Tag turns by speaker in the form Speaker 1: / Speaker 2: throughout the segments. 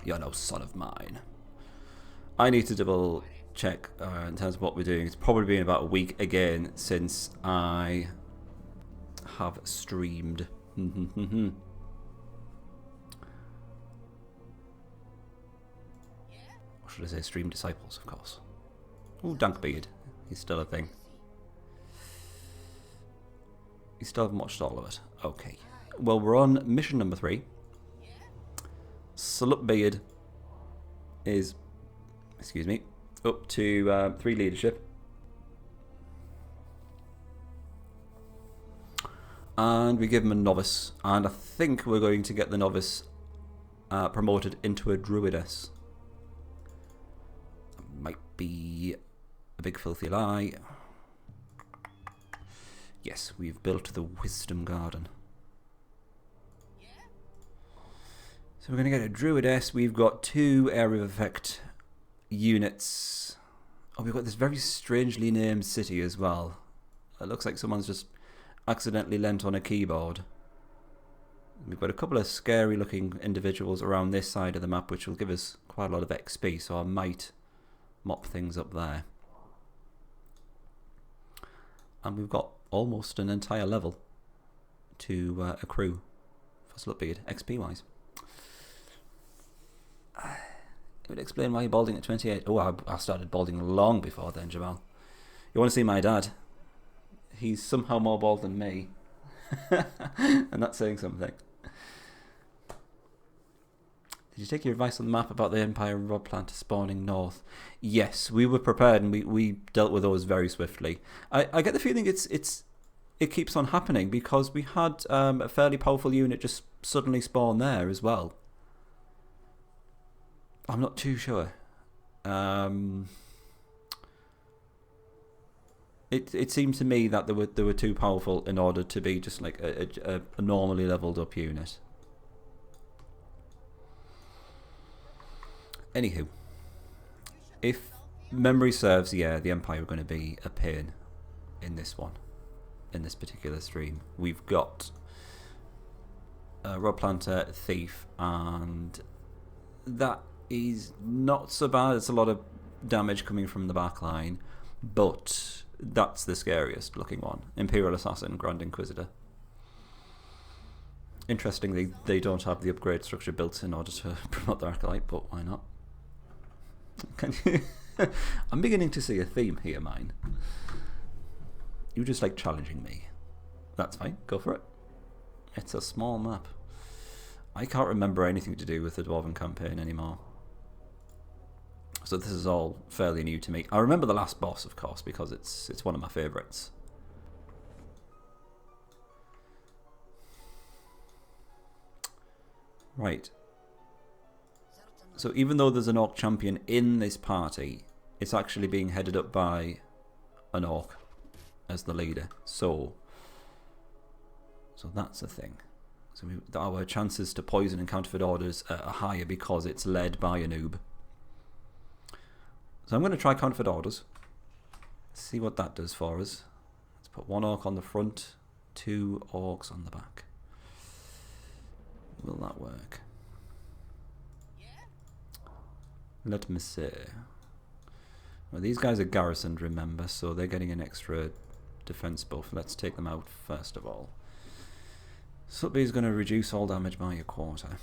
Speaker 1: You're no son of mine. I need to double check in terms of what we're doing. It's probably been about a week again since I have streamed. Or should I say stream disciples, of course. Ooh, Dankbeard. He's still a thing. You still haven't watched all of it. Okay. Well, we're on mission number 3. Slut-beard is, excuse me, up to 3 leadership. And we give him a novice. And I think we're going to get the novice promoted into a druidess. Might be a big filthy lie. Yes, we've built the wisdom garden. So we're going to get a druidess. We've got 2 area of effect units. Oh, we've got this very strangely named city as well. It looks like someone's just accidentally leant on a keyboard. We've got a couple of scary looking individuals around this side of the map, which will give us quite a lot of XP, so I might mop things up there. And we've got almost an entire level to accrue for Slutbeard, XP wise. It would explain why you're balding at 28. Oh, I started balding long before then, Jamal. You want to see my dad? He's somehow more bald than me. And that's saying something. Did you take your advice on the map about the Empire and Rod Planter spawning north? Yes, we were prepared and we dealt with those very swiftly. I get the feeling it keeps on happening because we had a fairly powerful unit just suddenly spawn there as well. I'm not too sure. It seemed to me that they were too powerful in order to be just like a normally leveled up unit. Anywho, if memory serves, yeah, the Empire are going to be a pain in this one, in this particular stream. We've got Rod Planter, Thief, and that is not so bad. It's a lot of damage coming from the back line, but that's the scariest looking one. Imperial Assassin, Grand Inquisitor. Interestingly, they don't have the upgrade structure built in order to promote their Acolyte, but why not? Can you I'm beginning to see a theme here, mine. You just like challenging me. That's fine, go for it. It's a small map. I can't remember anything to do with the Dwarven campaign anymore. So this is all fairly new to me. I remember the last boss, of course, because it's one of my favourites. Right. So even though there's an Orc champion in this party, it's actually being headed up by an Orc as the leader. So that's a thing. So our chances to poison and counterfeit orders are higher because it's led by a noob. So I'm going to try counterfeit orders. See what that does for us. Let's put 1 Orc on the front, 2 Orcs on the back. Will that work? Let me see. Well, these guys are garrisoned, remember, so they're getting an extra defense buff. Let's take them out first of all. Slutby is going to reduce all damage by a quarter,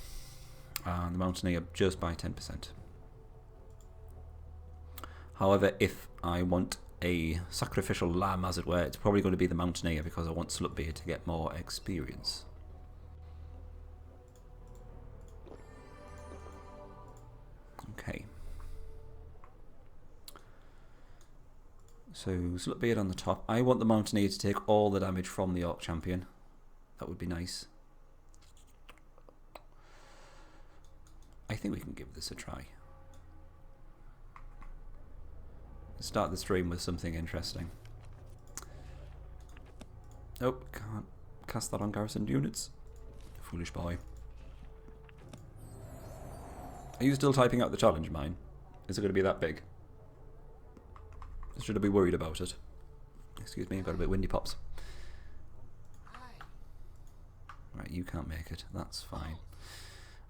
Speaker 1: and the Mountaineer just by 10%. However, if I want a sacrificial lamb, as it were, it's probably going to be the Mountaineer because I want Slutbeard to get more experience. Okay. So, Slutbeard on the top. I want the Mountaineer to take all the damage from the Orc champion. That would be nice. I think we can give this a try. Start the stream with something interesting. Nope, can't cast that on garrisoned units. Foolish boy. Are you still typing out the challenge, mine? Is it going to be that big? Should I be worried about it? Excuse me, got a bit windy pops. Right, you can't make it. That's fine.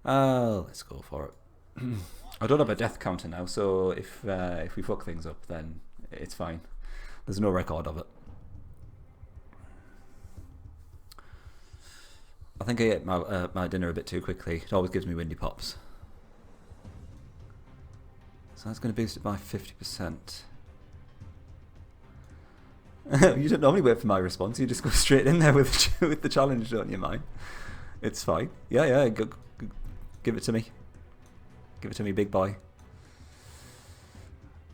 Speaker 1: Let's go for it. I don't have a death counter now, so if we fuck things up, then it's fine. There's no record of it. I think I ate my dinner a bit too quickly. It always gives me windy pops. So that's going to boost it by 50%. You don't normally wait for my response. You just go straight in there with the challenge, don't you, mine? It's fine. Yeah, give it to me. Give it to me, big boy.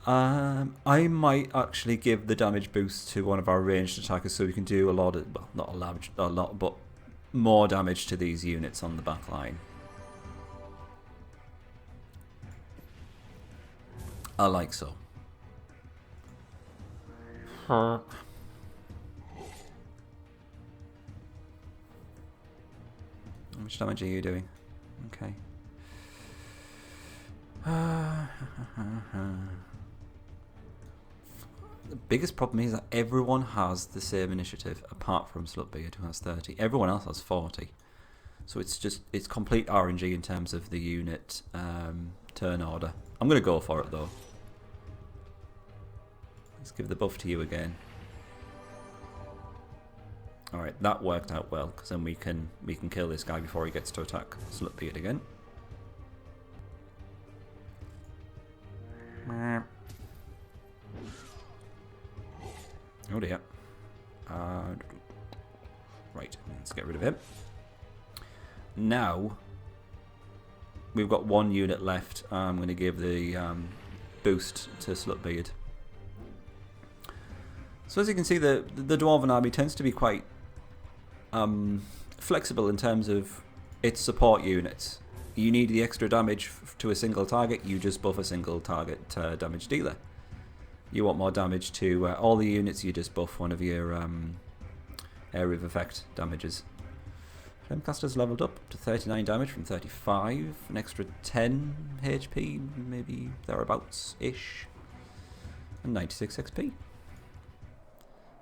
Speaker 1: I might actually give the damage boost to one of our ranged attackers so we can do a lot of, well, not a lot, but more damage to these units on the back line. I like so. How much damage are you doing? Okay. The biggest problem is that everyone has the same initiative apart from Slutbeard, who has 30. Everyone else has 40. So it's complete RNG in terms of the unit turn order. I'm going to go for it though. Let's give the buff to you again. Alright, that worked out well, because then we can kill this guy before he gets to attack Slutbeard again. Oh dear. Right, let's get rid of him. Now, we've got one unit left. I'm going to give the boost to Slutbeard. So as you can see, the Dwarven army tends to be quite flexible in terms of its support units. You need the extra damage to a single target, you just buff a single target damage dealer. You want more damage to all the units, you just buff one of your area of effect damages. Flamecaster's leveled up to 39 damage from 35, an extra 10 HP, maybe thereabouts-ish, and 96 XP.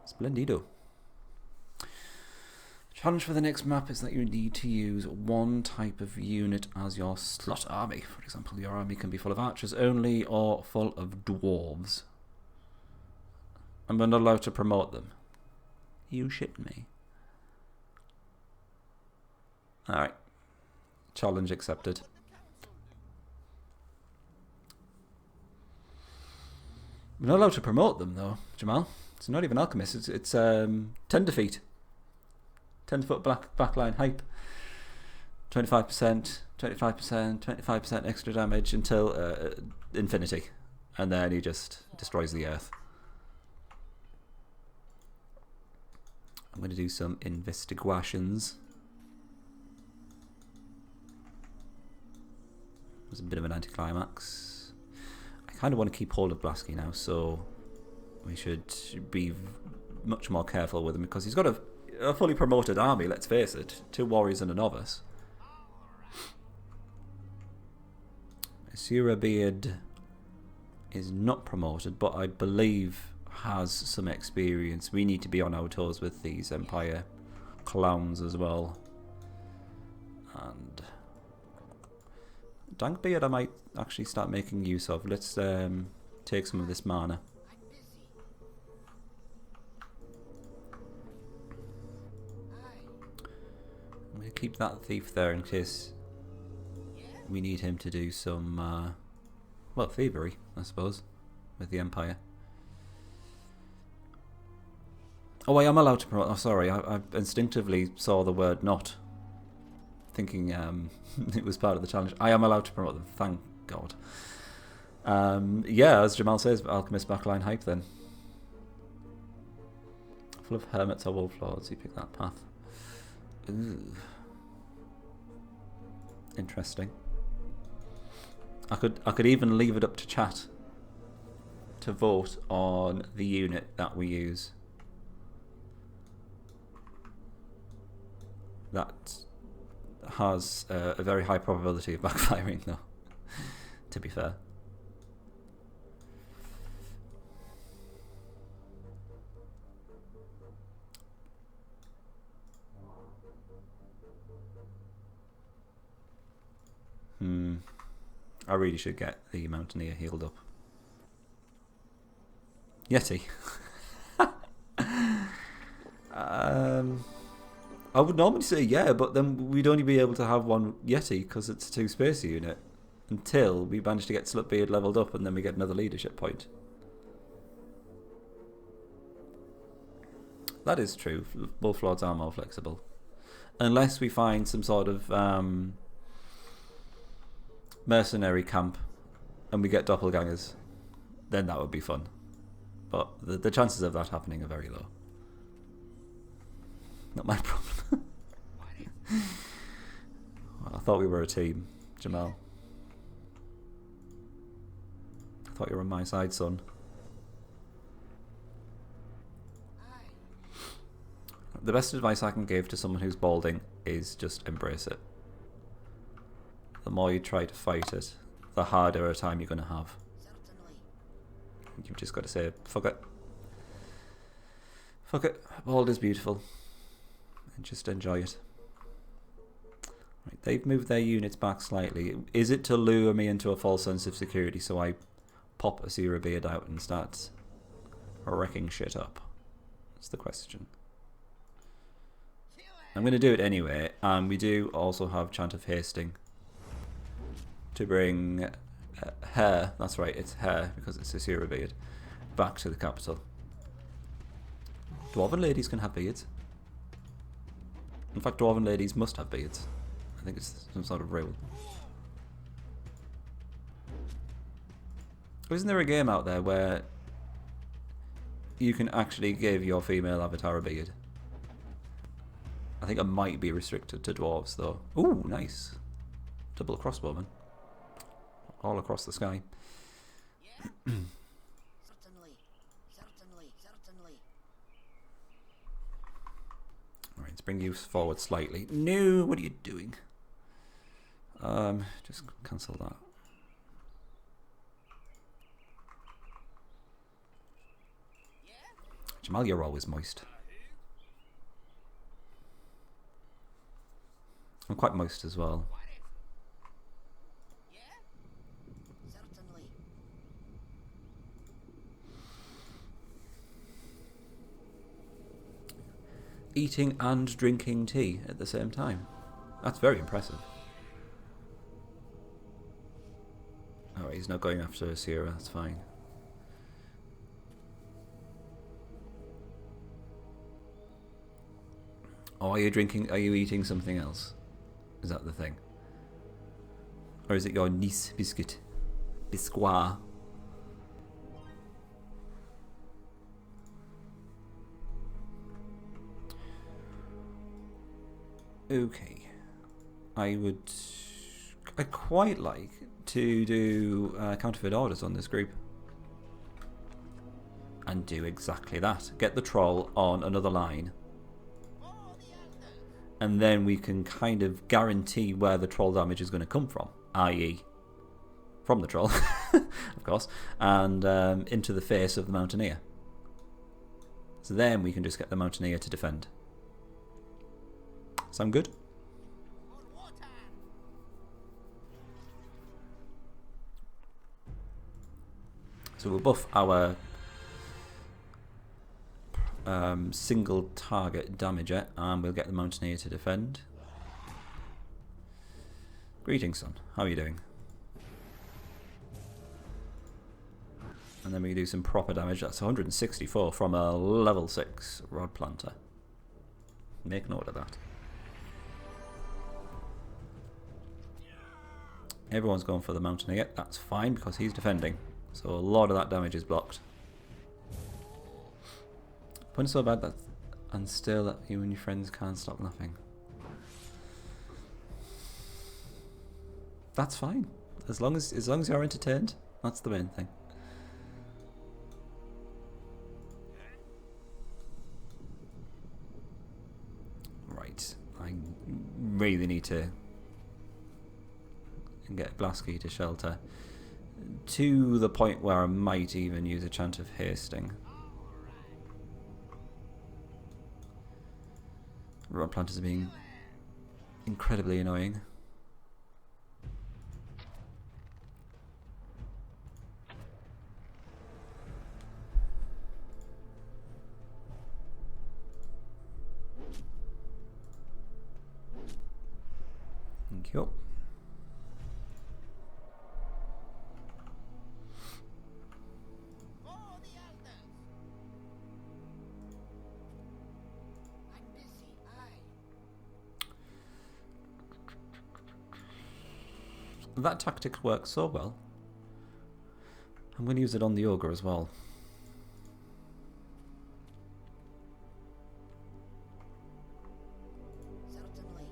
Speaker 1: Splendido. Challenge for the next map is that you need to use one type of unit as your slot army. For example, your army can be full of archers only or full of dwarves. And we're not allowed to promote them. You shitting me? Alright. Challenge accepted. We're not allowed to promote them though, Jamal. It's not even alchemist. It's 10 defeat. 10-foot backline hype. 25%, 25%, 25% extra damage until infinity. And then he just destroys the earth. I'm going to do some investigations. It was a bit of an anticlimax. I kind of want to keep hold of Blasky now, so we should be much more careful with him because he's got a fully promoted army, let's face it. 2 warriors and a novice. Asura Beard is not promoted, but I believe has some experience. We need to be on our toes with these Empire clowns as well. And Dankbeard I might actually start making use of. Let's take some of this mana. I'm going to keep that thief there in case we need him to do some well, thievery, I suppose, with the Empire. Oh, I am allowed to promote. Oh, sorry, I instinctively saw the word not, thinking it was part of the challenge. I am allowed to promote them, thank God. Yeah, as Jamal says, Alchemist backline hype then. Full of hermits or wolf lords, you pick that path. Ooh. Interesting. I could even leave it up to chat to vote on the unit that we use. That has a very high probability of backfiring though, to be fair. I really should get the Mountaineer healed up. Yeti. I would normally say yeah, but then we'd only be able to have one Yeti because it's a 2-spacer unit until we manage to get Slutbeard leveled up and then we get another leadership point. That is true. Wolf Lords are more flexible. Unless we find some sort of mercenary camp and we get doppelgangers, then that would be fun. But the chances of that happening are very low. Not my problem. Well, I thought we were a team, Jamal. I thought you were on my side, son. The best advice I can give to someone who's balding is just embrace it. The more you try to fight it, the harder a time you're going to have. You've just got to say, fuck it. Fuck it. Bald is beautiful. And just enjoy it. Right, they've moved their units back slightly. Is it to lure me into a false sense of security so I pop a Zero Beard out and start wrecking shit up? That's the question. I'm going to do it anyway, and we do also have Chant of Hasting to bring her, that's right, it's her because it's a Zero Beard, back to the capital. Dwarven ladies can have beards. In fact, Dwarven ladies must have beards. I think it's some sort of rule. Isn't there a game out there where you can actually give your female avatar a beard? I think it might be restricted to dwarves though. Ooh, nice. Double crossbowman. All across the sky.
Speaker 2: Certainly.
Speaker 1: Alright, let's bring you forward slightly. No, what are you doing? Just cancel that. Jamal, you're always moist. I'm quite moist as well.
Speaker 2: Certainly.
Speaker 1: Eating and drinking tea at the same time. That's very impressive. Alright, he's not going after Sierra, that's fine. Oh, are you eating something else? Is that the thing? Or is it your Nice biscuit? Biscuit. Okay. I'd quite like to do counterfeit orders on this group. And do exactly that. Get the troll on another line. And then we can kind of guarantee where the troll damage is going to come from, i.e. from the troll, of course, and into the face of the Mountaineer. So then we can just get the Mountaineer to defend. Sound good? So we'll buff our single target damager and we'll get the Mountaineer to defend. Greetings, son. How are you doing? And then we do some proper damage. That's 164 from a level 6 Rod Planter. Make note of that. Everyone's going for the Mountaineer. That's fine because he's defending. So a lot of that damage is blocked. When it's so bad that and still that you and your friends can't stop laughing. That's fine. As long as you're entertained, that's the main thing. Right. I really need to get Blasky to shelter. To the point where I might even use a Chant of Hasting. Rod planters are being incredibly annoying. Thank you. That tactic works so well. I'm going to use it on the ogre as well.
Speaker 2: Certainly.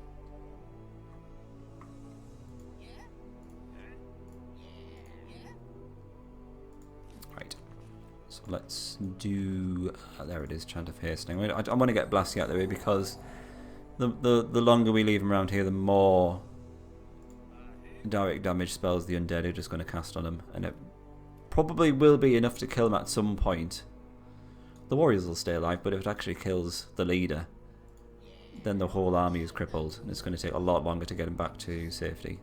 Speaker 1: Right. So let's do... there it is, Chant of Hastening. I want to get Blasty out of the way because the longer we leave him around here, the more direct damage spells the undead are just going to cast on him. And it probably will be enough to kill him at some point. The warriors will stay alive, but if it actually kills the leader, then the whole army is crippled, and it's going to take a lot longer to get him back to safety.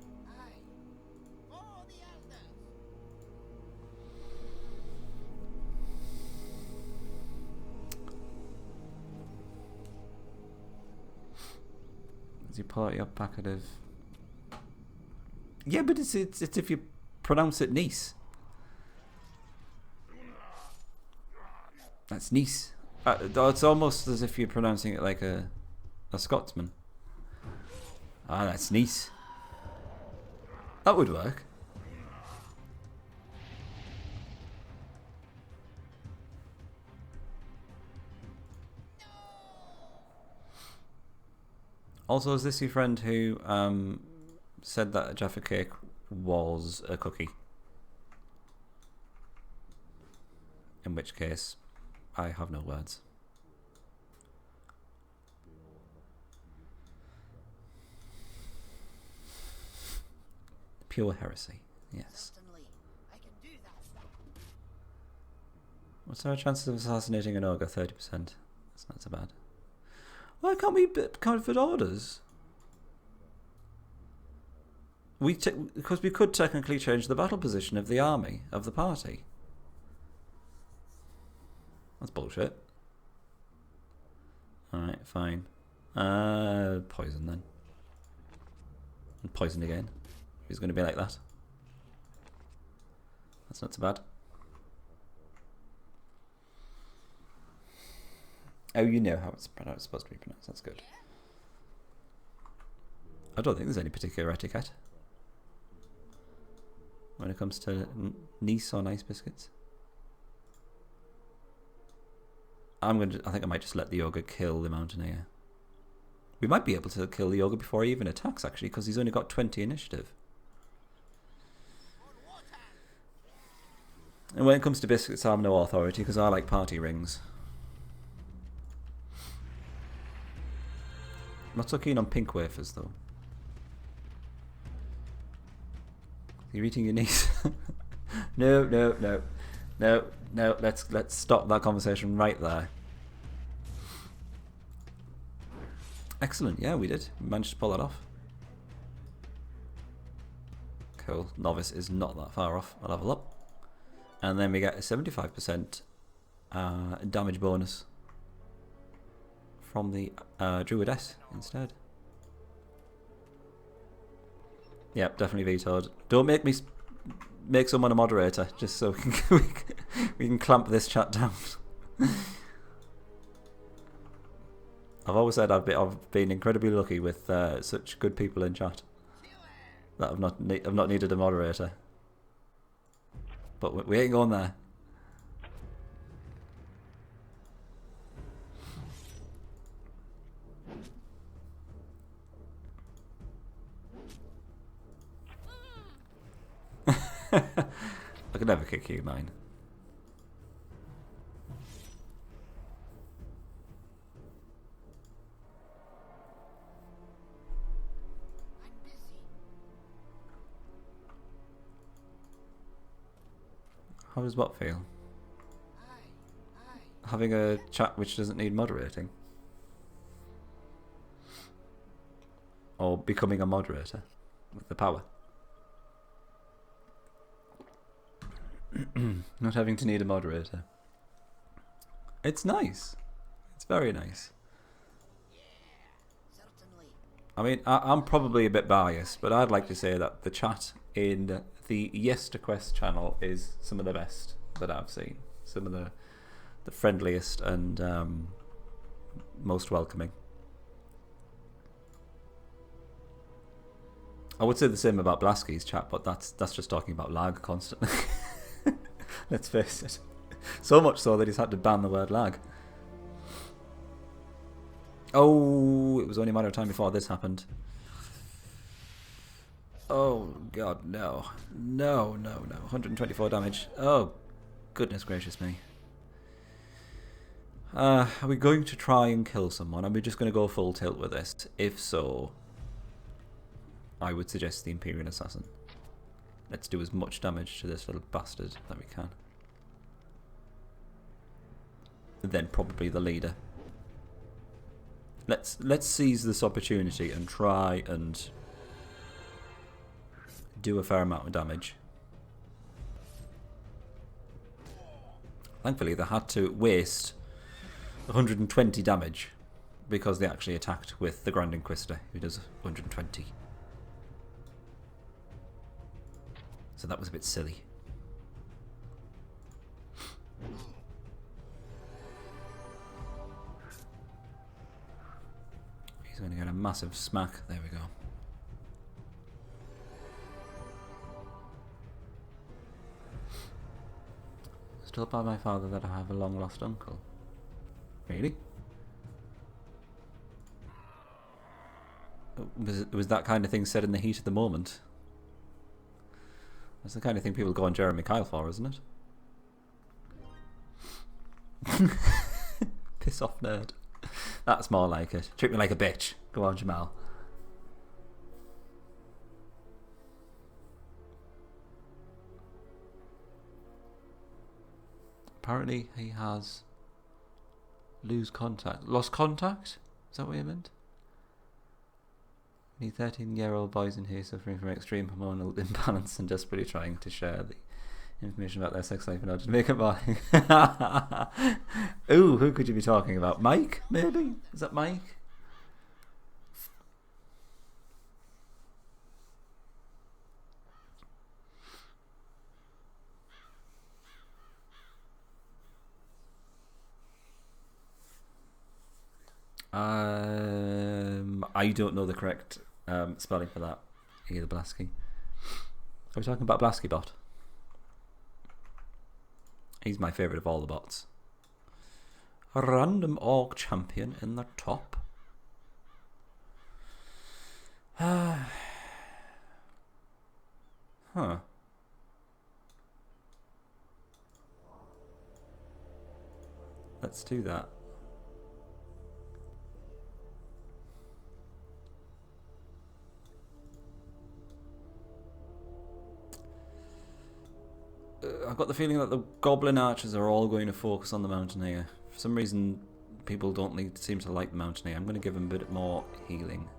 Speaker 1: Does he pull out your packet of... Yeah, but it's if you pronounce it Nice. That's Nice. It's almost as if you're pronouncing it like a Scotsman. Ah, that's Nice. That would work. Also, is this your friend who said that a Jaffa cake was a cookie? In which case, I have no words. Pure heresy, yes.
Speaker 2: Certainly. I can do that.
Speaker 1: What's our chances of assassinating an ogre? 30%. That's not so bad. Why can't we count for orders? Because we could technically change the battle position of the army, of the party. That's bullshit. Alright, fine. Poison then. And poison again. He's going to be like that. That's not so bad. Oh, you know how it's supposed to be pronounced. That's good. I don't think there's any particular etiquette when it comes to Nice or nice biscuits. I think I might just let the ogre kill the mountaineer. We might be able to kill the ogre before he even attacks, actually, because he's only got 20 initiative. And when it comes to biscuits, I have no authority because I like party rings. I'm not so keen on pink wafers, though. You're eating your niece. No. Let's stop that conversation right there. Excellent. Yeah, we did. We managed to pull that off. Cool. Novice is not that far off. I'll level up. And then we get a 75% damage bonus from the Druidess instead. Yep, definitely vetoed. Don't make me make someone a moderator, just so we can clamp this chat down. I've always said I've been incredibly lucky with such good people in chat that I've not needed a moderator. But we ain't going there. I could never kick you, mine.
Speaker 2: I'm busy.
Speaker 1: How does what feel?
Speaker 2: Aye.
Speaker 1: Having a chat which doesn't need moderating? Or becoming a moderator with the power? Not having to need a moderator. It's nice. It's very nice.
Speaker 2: Certainly.
Speaker 1: I mean, I'm probably a bit biased, but I'd like to say that the chat in the YesterQuest channel is some of the best that I've seen. Some of the friendliest and most welcoming. I would say the same about Blasky's chat, but that's just talking about lag constantly. Let's face it. So much so that he's had to ban the word lag. Oh, it was only a matter of time before this happened. Oh, God, no. No, no, no. 124 damage. Oh, goodness gracious me. Are we going to try and kill someone? Are we just going to go full tilt with this? If so, I would suggest the Imperial Assassin. Let's do as much damage to this little bastard that we can. Then probably the leader. Let's seize this opportunity and try and do a fair amount of damage. Thankfully, they had to waste 120 damage because they actually attacked with the Grand Inquisitor, who does 120. So that was a bit silly. He's going to get a massive smack. There we go. Told by my father that I have a long lost uncle. Really? Was that kind of thing said in the heat of the moment? That's the kind of thing people go on Jeremy Kyle for, isn't it? Piss off, nerd. That's more like it. Treat me like a bitch. Go on, Jamal. Apparently he has lost contact? Is that what you meant? Me 13-year-old boys in here suffering from extreme hormonal imbalance and desperately trying to share the information about their sex life in order to make it boring. Ooh, who could you be talking about? Mike, maybe? Is that Mike? I don't know the correct spelling for that either, Blasky. Are we talking about Blasky bot? He's my favourite of all the bots. A random orc champion in the top. Huh. Let's do that. I've got the feeling that the goblin archers are all going to focus on the mountaineer. For some reason, people don't seem to like the mountaineer. I'm going to give him a bit more healing.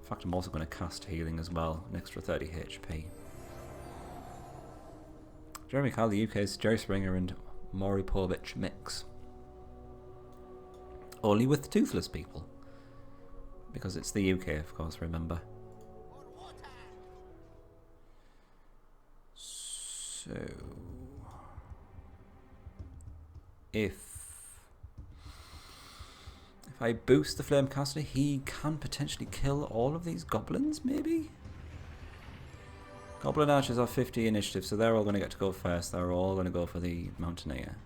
Speaker 1: In fact, I'm also going to cast healing as well, an extra 30 HP. Jeremy Kyle, the UK's Jerry Springer and Maury Povich mix. Only with toothless people. Because it's the UK, of course, remember. So, if I boost the Flamecaster, he can potentially kill all of these goblins, maybe? Goblin archers are 50 initiative, so they're all going to get to go first. They're all going to go for the Mountaineer.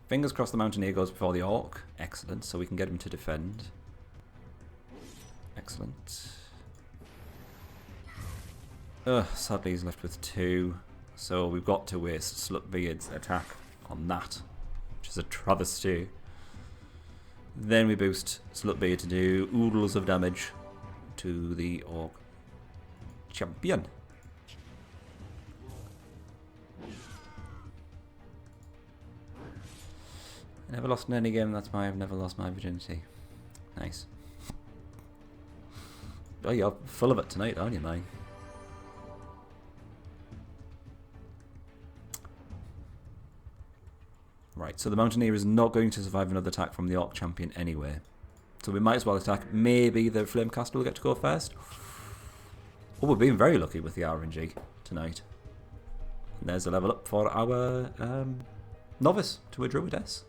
Speaker 1: Fingers crossed the Mountaineer goes before the Orc. Excellent, so we can get him to defend. Excellent. Sadly he's left with 2. So we've got to waste Slutbeard's attack on that, which is a travesty. Then we boost Slutbeard to do oodles of damage to the Orc champion. I never lost in any game, that's why I've never lost my virginity. Nice. Oh, you're full of it tonight, aren't you, mate? Right, so the Mountaineer is not going to survive another attack from the Orc Champion anyway. So we might as well attack. Maybe the Flamecaster will get to go first. Oh, we've been very lucky with the RNG tonight. And there's a level up for our novice to a druidess.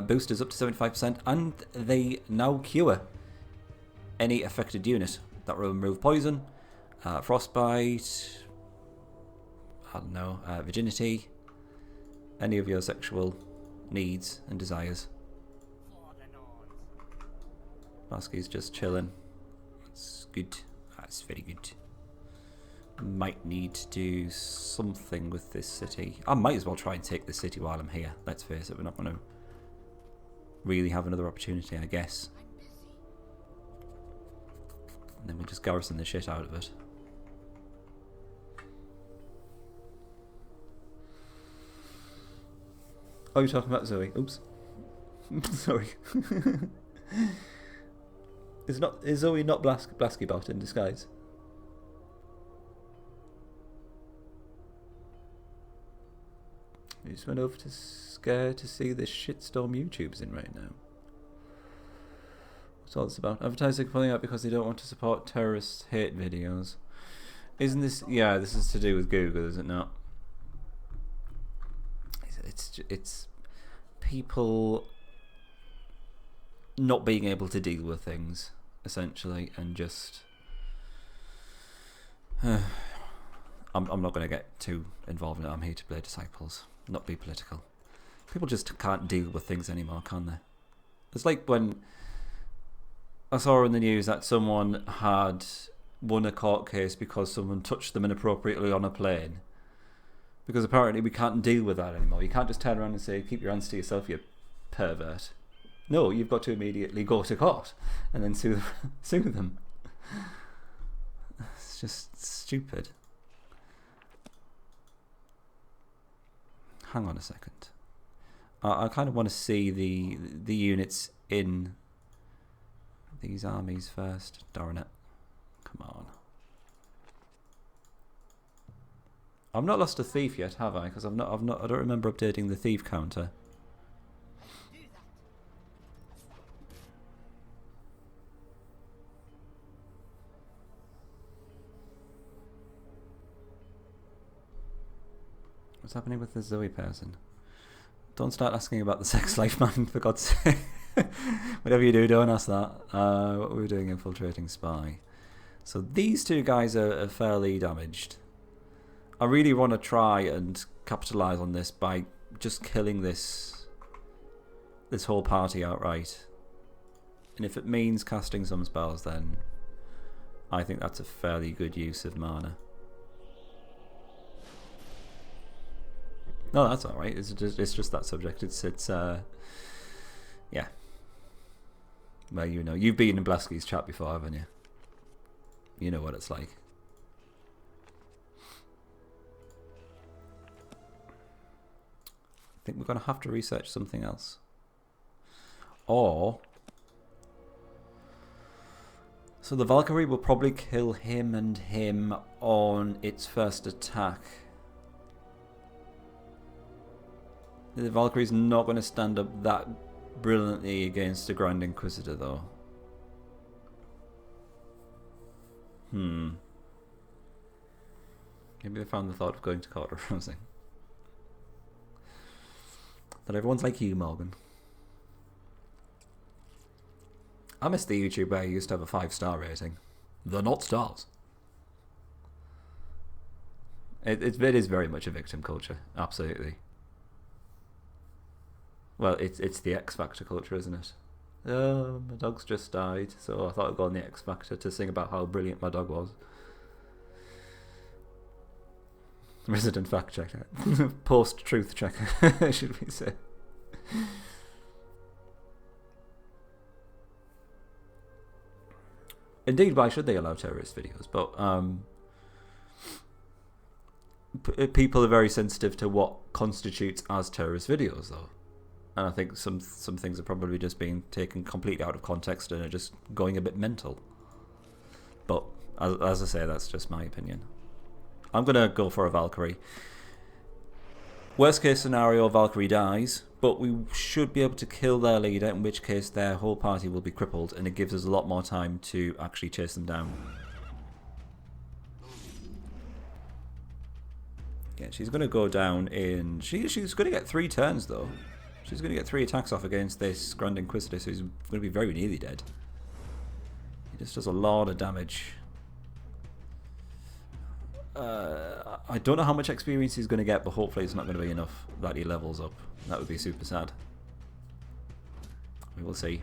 Speaker 1: Boost is up to 75%, and they now cure any affected unit. That will remove poison, frostbite, I don't know, virginity, any of your sexual needs and desires. Basky's just chilling. That's good. That's very good. Might need to do something with this city. I might as well try and take the city while I'm here. Let's face it, we're not going to really have another opportunity, I guess. And then we'll just garrison the shit out of it. Oh, you're talking about Zoe. Oops. Sorry. Is Zoe not Blaskybot in disguise? You just went over to Scare to see the shitstorm YouTube's in right now. What's all this about? Advertising pulling out because they don't want to support terrorist hate videos. Isn't this... Yeah, this is to do with Google, is it not? It's people not being able to deal with things, essentially, and just... I'm not going to get too involved in it. I'm here to play Disciples, not be political. People just can't deal with things anymore, can they? It's like when I saw in the news that someone had won a court case because someone touched them inappropriately on a plane. Because apparently we can't deal with that anymore. You can't just turn around and say, keep your hands to yourself, you pervert. No, you've got to immediately go to court and then sue them. It's just stupid. Hang on a second. I kind of want to see the units in these armies first. Darn it. Come on. I've not lost a thief yet, have I? Because I don't remember updating the thief counter. What's happening with the Zoe person? Don't start asking about the sex life, man, for God's sake. Whatever you do, don't ask that. What were we doing? Infiltrating spy. So these two guys are fairly damaged. I really want to try and capitalise on this by just killing this whole party outright. And if it means casting some spells, then I think that's a fairly good use of mana. No, that's alright. It's just that subject. It's yeah. Well, you know, you've been in Blasky's chat before, haven't you? You know what it's like. I think we're going to have to research something else. Or... So the Valkyrie will probably kill him and him on its first attack. The Valkyrie's not going to stand up that brilliantly against the Grand Inquisitor, though. Maybe they found the thought of going to court or something. That everyone's like you, Morgan. I miss the YouTube where I used to have a 5-star rating. They're not stars. It is very much a victim culture, absolutely. Well, it's the X Factor culture, isn't it? Oh, my dog's just died, so I thought I'd go on the X Factor to sing about how brilliant my dog was. Resident fact checker. Post-truth checker, should we say. Indeed, why should they allow terrorist videos? But people are very sensitive to what constitutes as terrorist videos, though. And I think some things are probably just being taken completely out of context and are just going a bit mental. But as I say, that's just my opinion. I'm going to go for a Valkyrie. Worst case scenario, Valkyrie dies, but we should be able to kill their leader, in which case their whole party will be crippled, and it gives us a lot more time to actually chase them down. Yeah, she's going to go down in... She's going to get 3 turns, though. She's going to get 3 attacks off against this Grand Inquisitor, so he's going to be very nearly dead. He just does a lot of damage. I don't know how much experience he's going to get, but hopefully it's not going to be enough that he levels up. That would be super sad. We will see.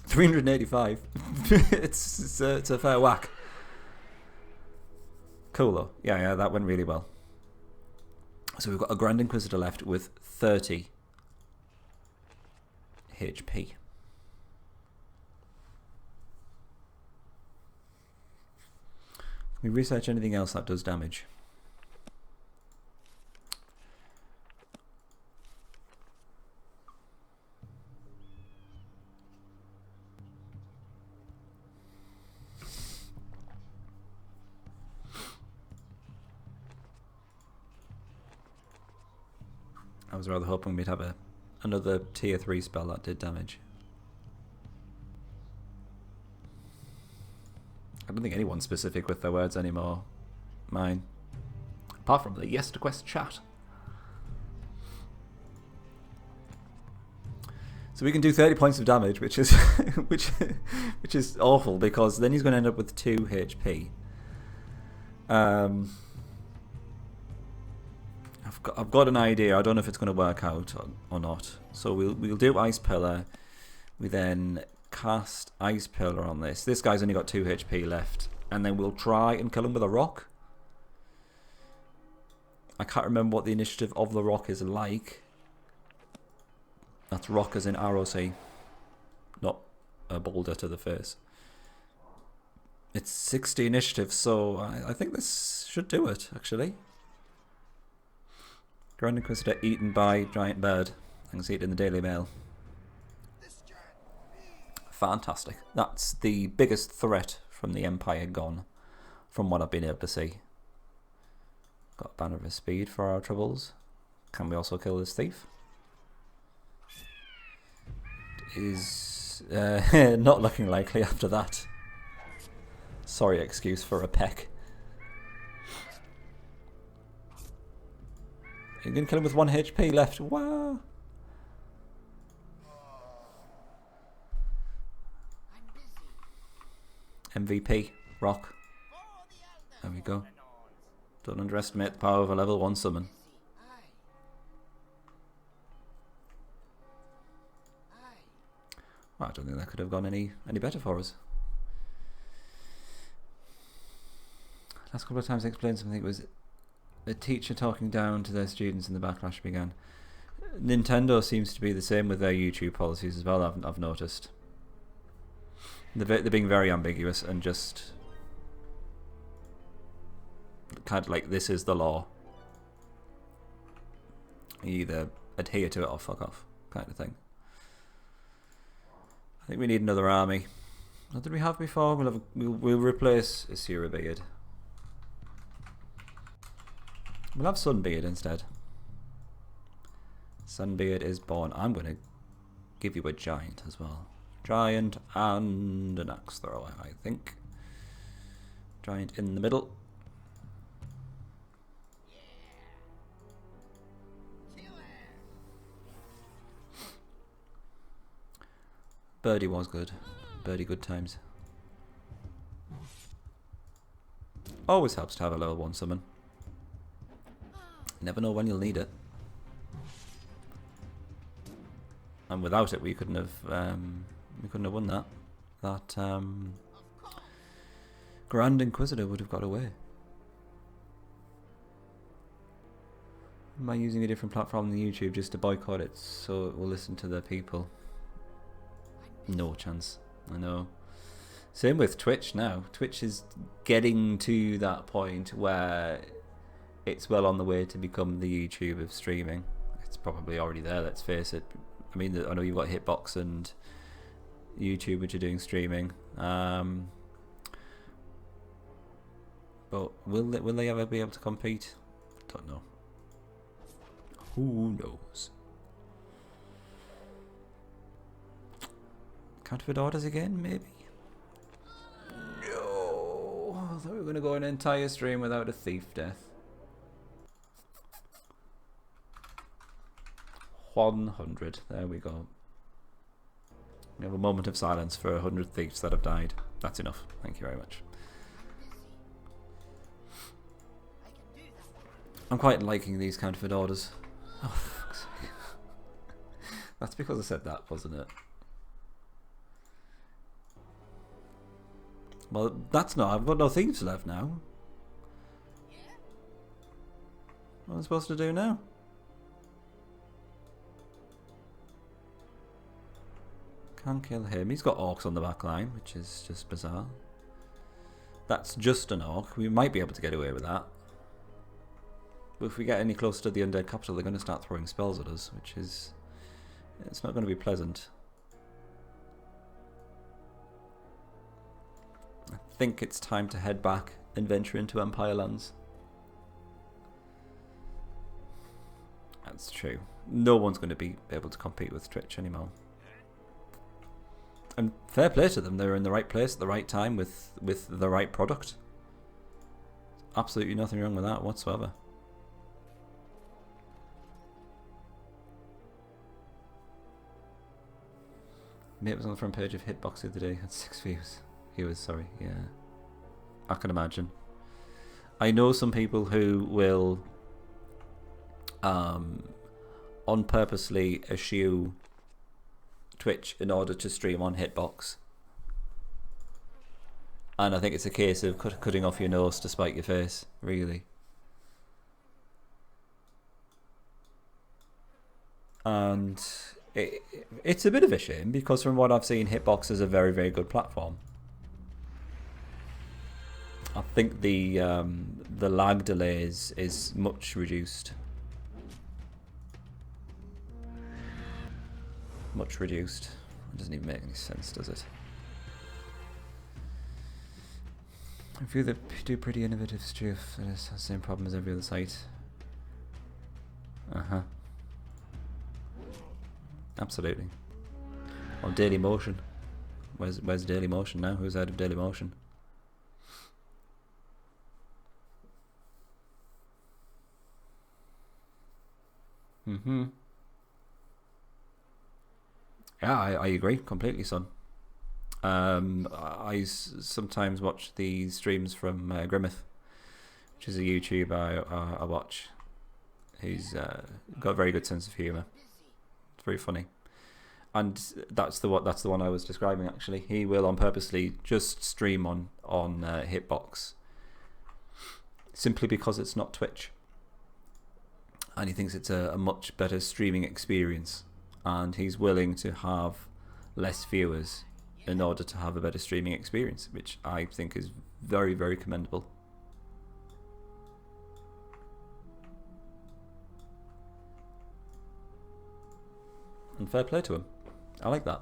Speaker 1: 385. it's a fair whack. Cool though. Yeah, that went really well. So we've got a Grand Inquisitor left with 30 HP. Can we research anything else that does damage? I was rather hoping we'd have another tier 3 spell that did damage. I don't think anyone's specific with their words anymore. Mine. Apart from the YesterQuest chat. So we can do 30 points of damage, which is which is awful, because then he's going to end up with 2 HP. I've got an idea. I don't know if it's going to work out or not. So we'll do Ice Pillar. We then cast Ice Pillar on this. This guy's only got 2 HP left, and then we'll try and kill him with a rock. I can't remember what the initiative of the rock is like. That's rock as in ROC, not a boulder to the face. It's 60 initiative, so I think this should do it, actually. Grand Inquisitor eaten by giant bird. I can see it in the Daily Mail. Fantastic. That's the biggest threat from the Empire gone, from what I've been able to see. Got a banner of speed for our troubles. Can we also kill this thief? Is not looking likely after that. Sorry, excuse for a peck. You're going to kill him with 1 HP left. Wow. MVP. Rock. There we go. Don't underestimate the power of a level 1 summon. Well, I don't think that could have gone any better for us. Last couple of times I explained something. It was a teacher talking down to their students and the backlash began. Nintendo seems to be the same with their YouTube policies as well, I've noticed. They're being very ambiguous and just kind of like, this is the law. You either adhere to it or fuck off, kind of thing. I think we need another army. What did we have before? We'll replace Asura Beard. We'll have Sunbeard instead. Sunbeard is born. I'm going to give you a giant as well. Giant and an axe thrower, I think. Giant in the middle. Birdie was good. Birdie good times. Always helps to have a level 1 summon. You never know when you'll need it. And without it, we couldn't have won that. That Grand Inquisitor would have got away. Am I using a different platform than YouTube just to boycott it so it will listen to the people? No chance. I know. Same with Twitch now. Twitch is getting to that point where it's well on the way to become the YouTube of streaming. It's probably already there, let's face it. I mean, I know you've got Hitbox and YouTube which are doing streaming. But will they ever be able to compete? Don't know. Who knows? Counterfeit orders again, maybe? No. I thought we were going to go an entire stream without a thief death. 100. There we go. We have a moment of silence for 100 thieves that have died. That's enough. Thank you very much. I'm quite liking these counterfeit orders. Oh, fuck's sake. That's because I said that, wasn't it? Well, that's not. I've got no thieves left now. What am I supposed to do now? Can't kill him. He's got orcs on the back line, which is just bizarre. That's just an orc. We might be able to get away with that. But if we get any closer to the undead capital, they're going to start throwing spells at us, which is... it's not going to be pleasant. I think it's time to head back and venture into Empire lands. That's true. No one's going to be able to compete with Twitch anymore. And fair play to them, they're in the right place at the right time with the right product. Absolutely nothing wrong with that whatsoever. Mate was on the front page of Hitbox the other day, had 6 views. He was, sorry, yeah. I can imagine. I know some people who will unpurposely eschew Twitch in order to stream on Hitbox. And I think it's a case of cutting off your nose to spite your face, really. And it's a bit of a shame, because from what I've seen, Hitbox is a very, very good platform. I think the lag delay is much reduced. Much reduced. It doesn't even make any sense, does it? I feel they do pretty innovative stuff. It has the same problem as every other site. Uh-huh. Absolutely. Or Daily Motion. Where's Daily Motion now? Who's out of Daily Motion? Mm-hmm. Yeah, I agree completely, son. I sometimes watch the streams from Grimmeth, which is a YouTuber I watch. He's got a very good sense of humour. It's very funny, and that's the one I was describing. Actually, he will on purposely just stream on Hitbox, simply because it's not Twitch, and he thinks it's a much better streaming experience. And he's willing to have less viewers in order to have a better streaming experience, which I think is very, very commendable. And fair play to him. I like that.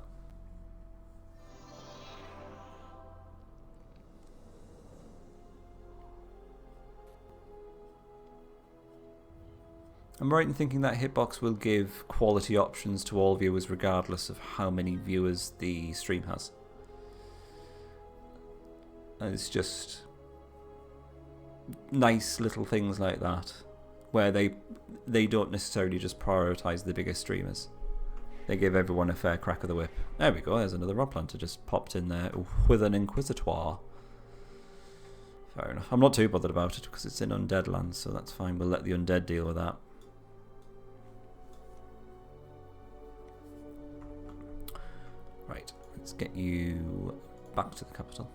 Speaker 1: I'm right in thinking that Hitbox will give quality options to all viewers regardless of how many viewers the stream has. And it's just nice little things like that, where they don't necessarily just prioritise the biggest streamers. They give everyone a fair crack of the whip. There we go, there's another Rob Planter just popped in there with an Inquisitoire. Fair enough. I'm not too bothered about it because it's in Undead land, so that's fine. We'll let the Undead deal with that. Right, let's get you back to the capital.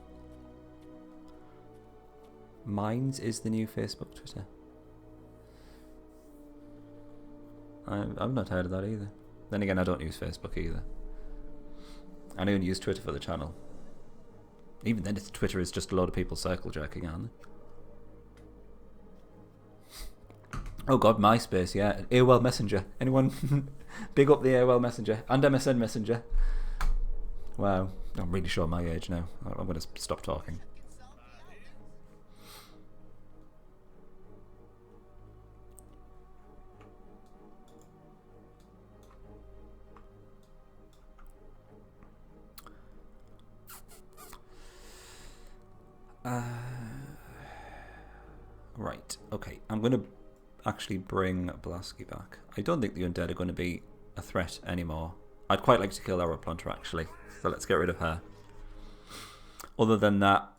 Speaker 1: Mines is the new Facebook Twitter. I've not heard of that either. Then again, I don't use Facebook either. I only use Twitter for the channel. Even then, Twitter is just a lot of people circle jerking, aren't they? Oh god, MySpace, yeah. AOL Messenger. Anyone? Big up the AOL Messenger. And MSN Messenger. Wow. I'm really showing my age now. I'm going to stop talking. Right, okay. I'm going to actually bring Blasky back. I don't think the undead are going to be a threat anymore. I'd quite like to kill our planter, actually. So let's get rid of her. Other than that,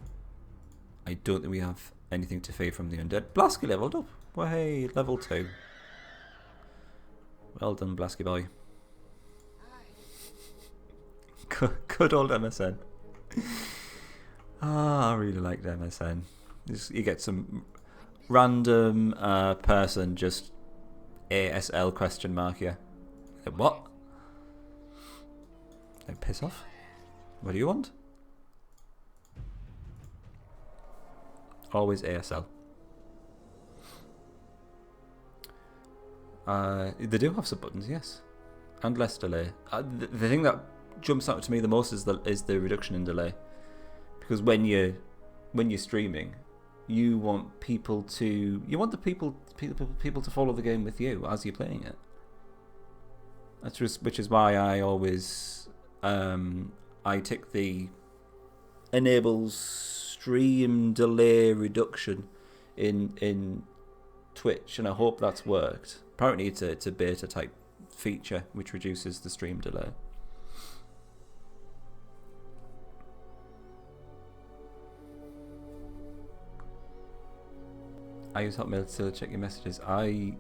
Speaker 1: I don't think we have anything to fear from the undead. Blasky leveled up. Well, hey, level 2. Well done, Blasky boy. Good old MSN. I really liked MSN. You get some random person just ASL question mark here. Like, what? Like, piss off. What do you want? Always ASL. They do have sub buttons, yes, and less delay. The thing that jumps out to me the most is the reduction in delay, because when you're streaming, you want the people to follow the game with you as you're playing it. Which is why I always I tick the enables stream delay reduction in Twitch, and I hope that's worked. Apparently it's a beta type feature which reduces the stream delay. I use Hotmail to check your messages. I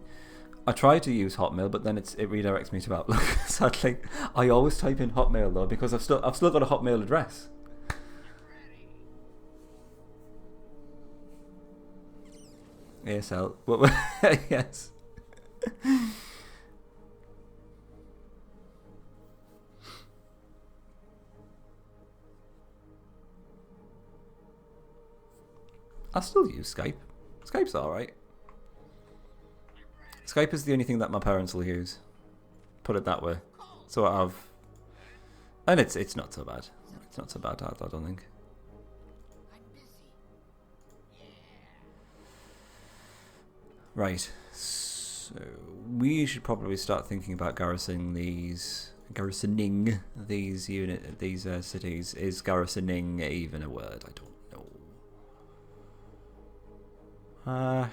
Speaker 1: try to use Hotmail, but then it redirects me to Outlook. Sadly, I always type in Hotmail though, because I've still got a Hotmail address. ASL. Yes. I still use Skype. Skype's alright. Skype is the only thing that my parents will use. Put it that way. So and it's not so bad. It's not so bad, I don't think. Right. So we should probably start thinking about garrisoning these cities. Is garrisoning even a word? I don't know.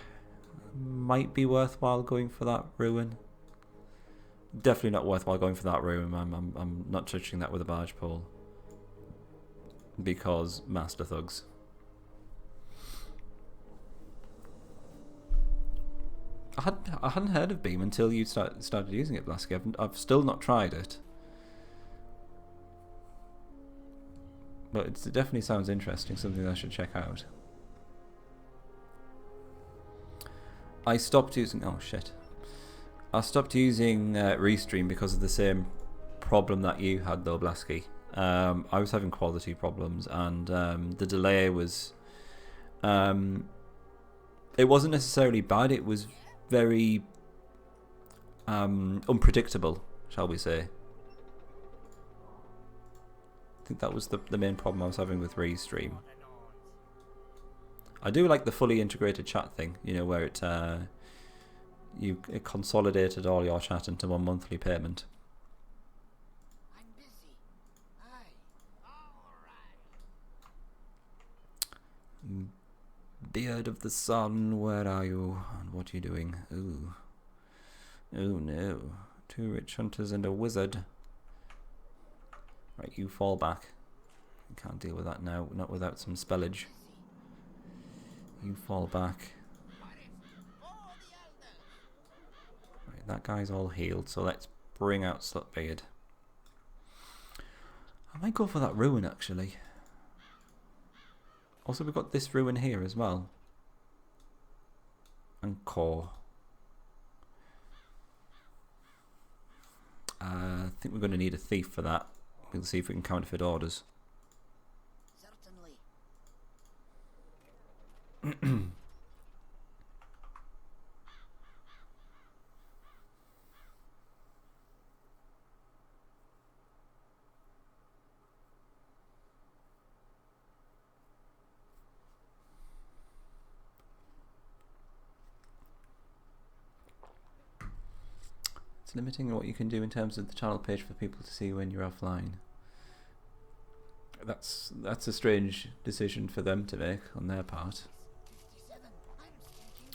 Speaker 1: Might be worthwhile going for that ruin. Definitely not worthwhile going for that ruin. I'm not touching that with a barge pole, because master thugs. I hadn't heard of Beam until you started using it, Blasky. I've still not tried it, but it definitely sounds interesting. Something I should check out. I stopped using. Oh shit! I stopped using Restream because of the same problem that you had, though, Blasky. I was having quality problems, and the delay was. It wasn't necessarily bad. It was very unpredictable, shall we say. I think that was the main problem I was having with Restream. I do like the fully integrated chat thing, you know, where it consolidated all your chat into one monthly payment.
Speaker 2: I'm busy. Aye. All right.
Speaker 1: Beard of the sun, where are you? And what are you doing? Ooh. Oh no. 2 rich hunters and a wizard. Right, you fall back. You can't deal with that now, not without some spellage. You fall back. Right, that guy's all healed, so let's bring out Slutbeard. I might go for that ruin, actually. Also, we've got this ruin here as well. And core. I think we're going to need a thief for that. We'll see if we can counterfeit orders.
Speaker 2: Certainly.
Speaker 1: It's limiting what you can do in terms of the channel page for people to see when you're offline. That's a strange decision for them to make on their part.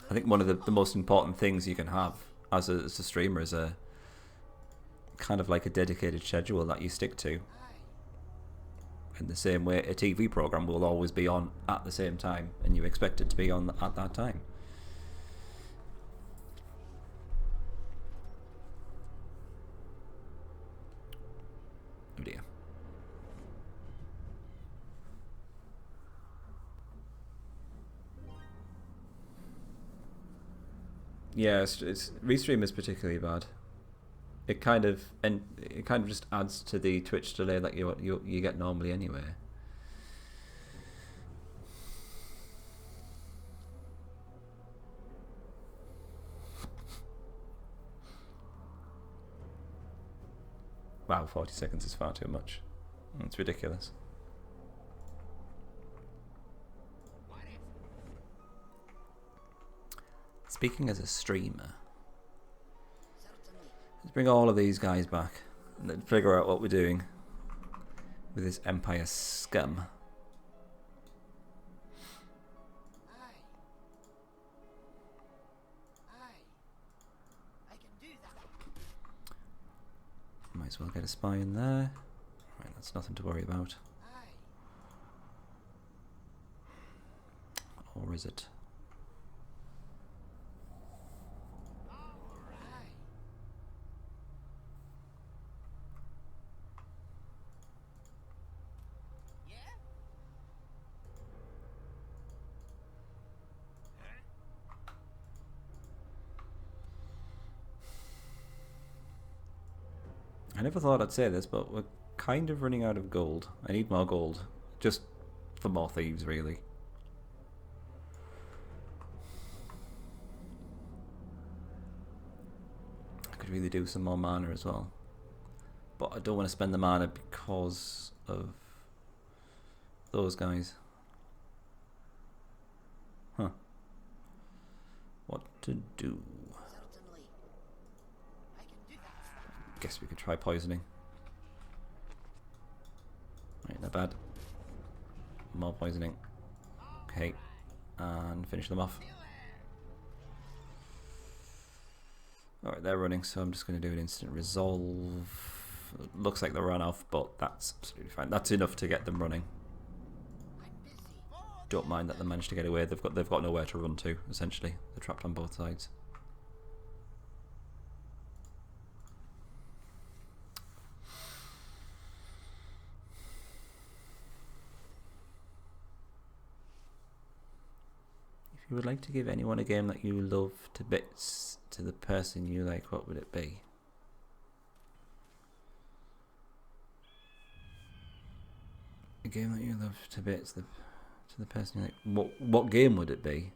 Speaker 1: I think one of the most important things you can have as a streamer is a kind of like a dedicated schedule that you stick to. In the same way, a TV program will always be on at the same time, and you expect it to be on at that time. Oh dear. Yeah, Restream is particularly bad. It kind of just adds to the Twitch delay that you get normally anyway. Wow, 40 seconds is far too much. It's ridiculous. Speaking as a streamer, let's bring all of these guys back and then figure out what we're doing with this Empire scum. Might as well get a spy in there. Right, that's nothing to worry about. Or is it? I never thought I'd say this, but we're kind of running out of gold. I need more gold. Just for more thieves, really. I could really do some more mana as well. But I don't want to spend the mana because of those guys. Huh. What to do? Guess we could try poisoning. Right, not bad. More poisoning. Okay. And finish them off. Alright, they're running, so I'm just going to do an instant resolve. Looks like they ran off, but that's absolutely fine. That's enough to get them running. Don't mind that they managed to get away. They've got nowhere to run to, essentially. They're trapped on both sides. If you would like to give anyone a game that you love to bits to the person you like, what would it be? A game that you love to bits to the person you like. What game would it be?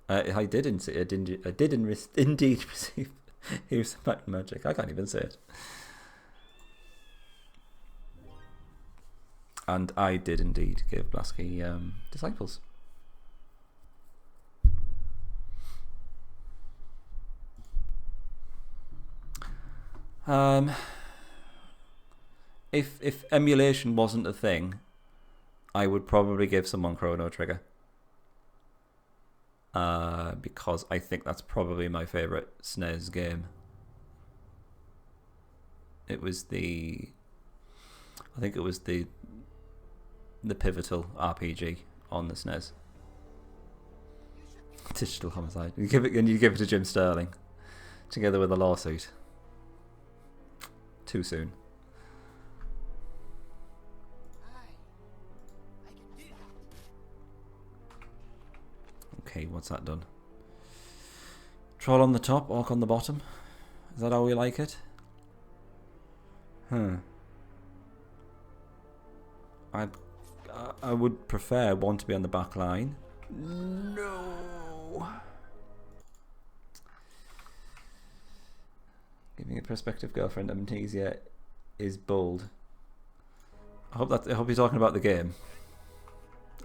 Speaker 1: I did indeed receive Here's Back Magic. I can't even say it. And I did indeed give Blasky Disciples. If emulation wasn't a thing, I would probably give someone Chrono Trigger. Because I think that's probably my favourite SNES game. I think it was the pivotal RPG on the SNES. Digital Homicide. You give it to Jim Sterling, together with a lawsuit. Too soon. Okay, what's that done? Troll on the top, orc on the bottom. Is that how we like it? I would prefer one to be on the back line. No. Giving a prospective girlfriend amnesia is bold. I hope you're talking about the game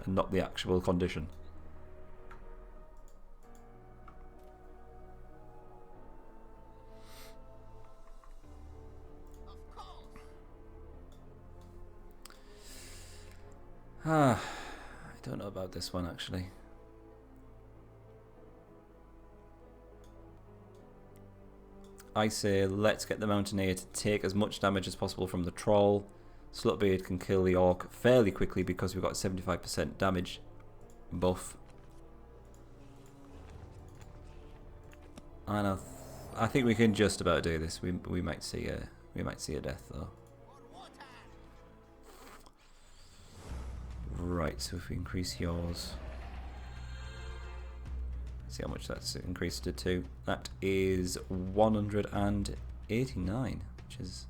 Speaker 1: and not the actual condition. I don't know about this one actually. I say let's get the Mountaineer to take as much damage as possible from the Troll. Slutbeard can kill the Orc fairly quickly because we've got 75% damage buff. And I think we can just about do this. We might see a death though. Right, so if we increase yours, see how much that's increased it to. That is 189, which is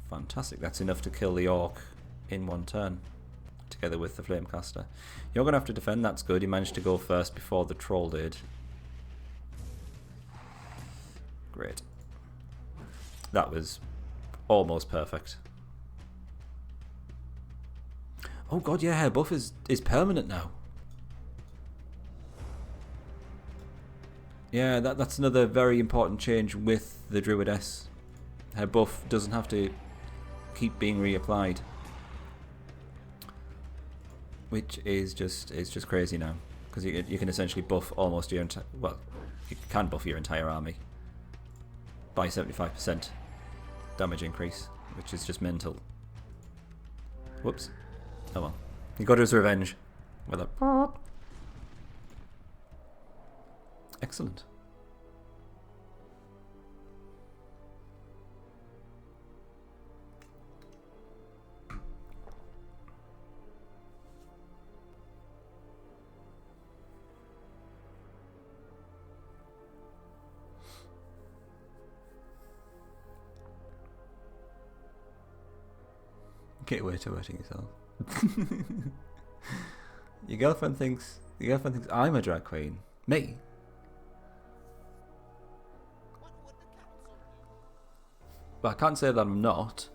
Speaker 1: fantastic. That's enough to kill the Orc in one turn, together with the Flamecaster. You're going to have to defend, that's good. You managed to go first before the Troll did. Great. That was almost perfect. Oh god, yeah, her buff is permanent now. Yeah, that's another very important change with the Druidess. Her buff doesn't have to keep being reapplied, which is just crazy now, because you can essentially buff almost your entire, well, you can buff your entire army by 75% damage increase, which is just mental. Whoops. Oh well. He got his revenge with a excellent. Get away to hurting yourself. Your girlfriend thinks I'm a drag queen. Me? But I can't say that I'm not.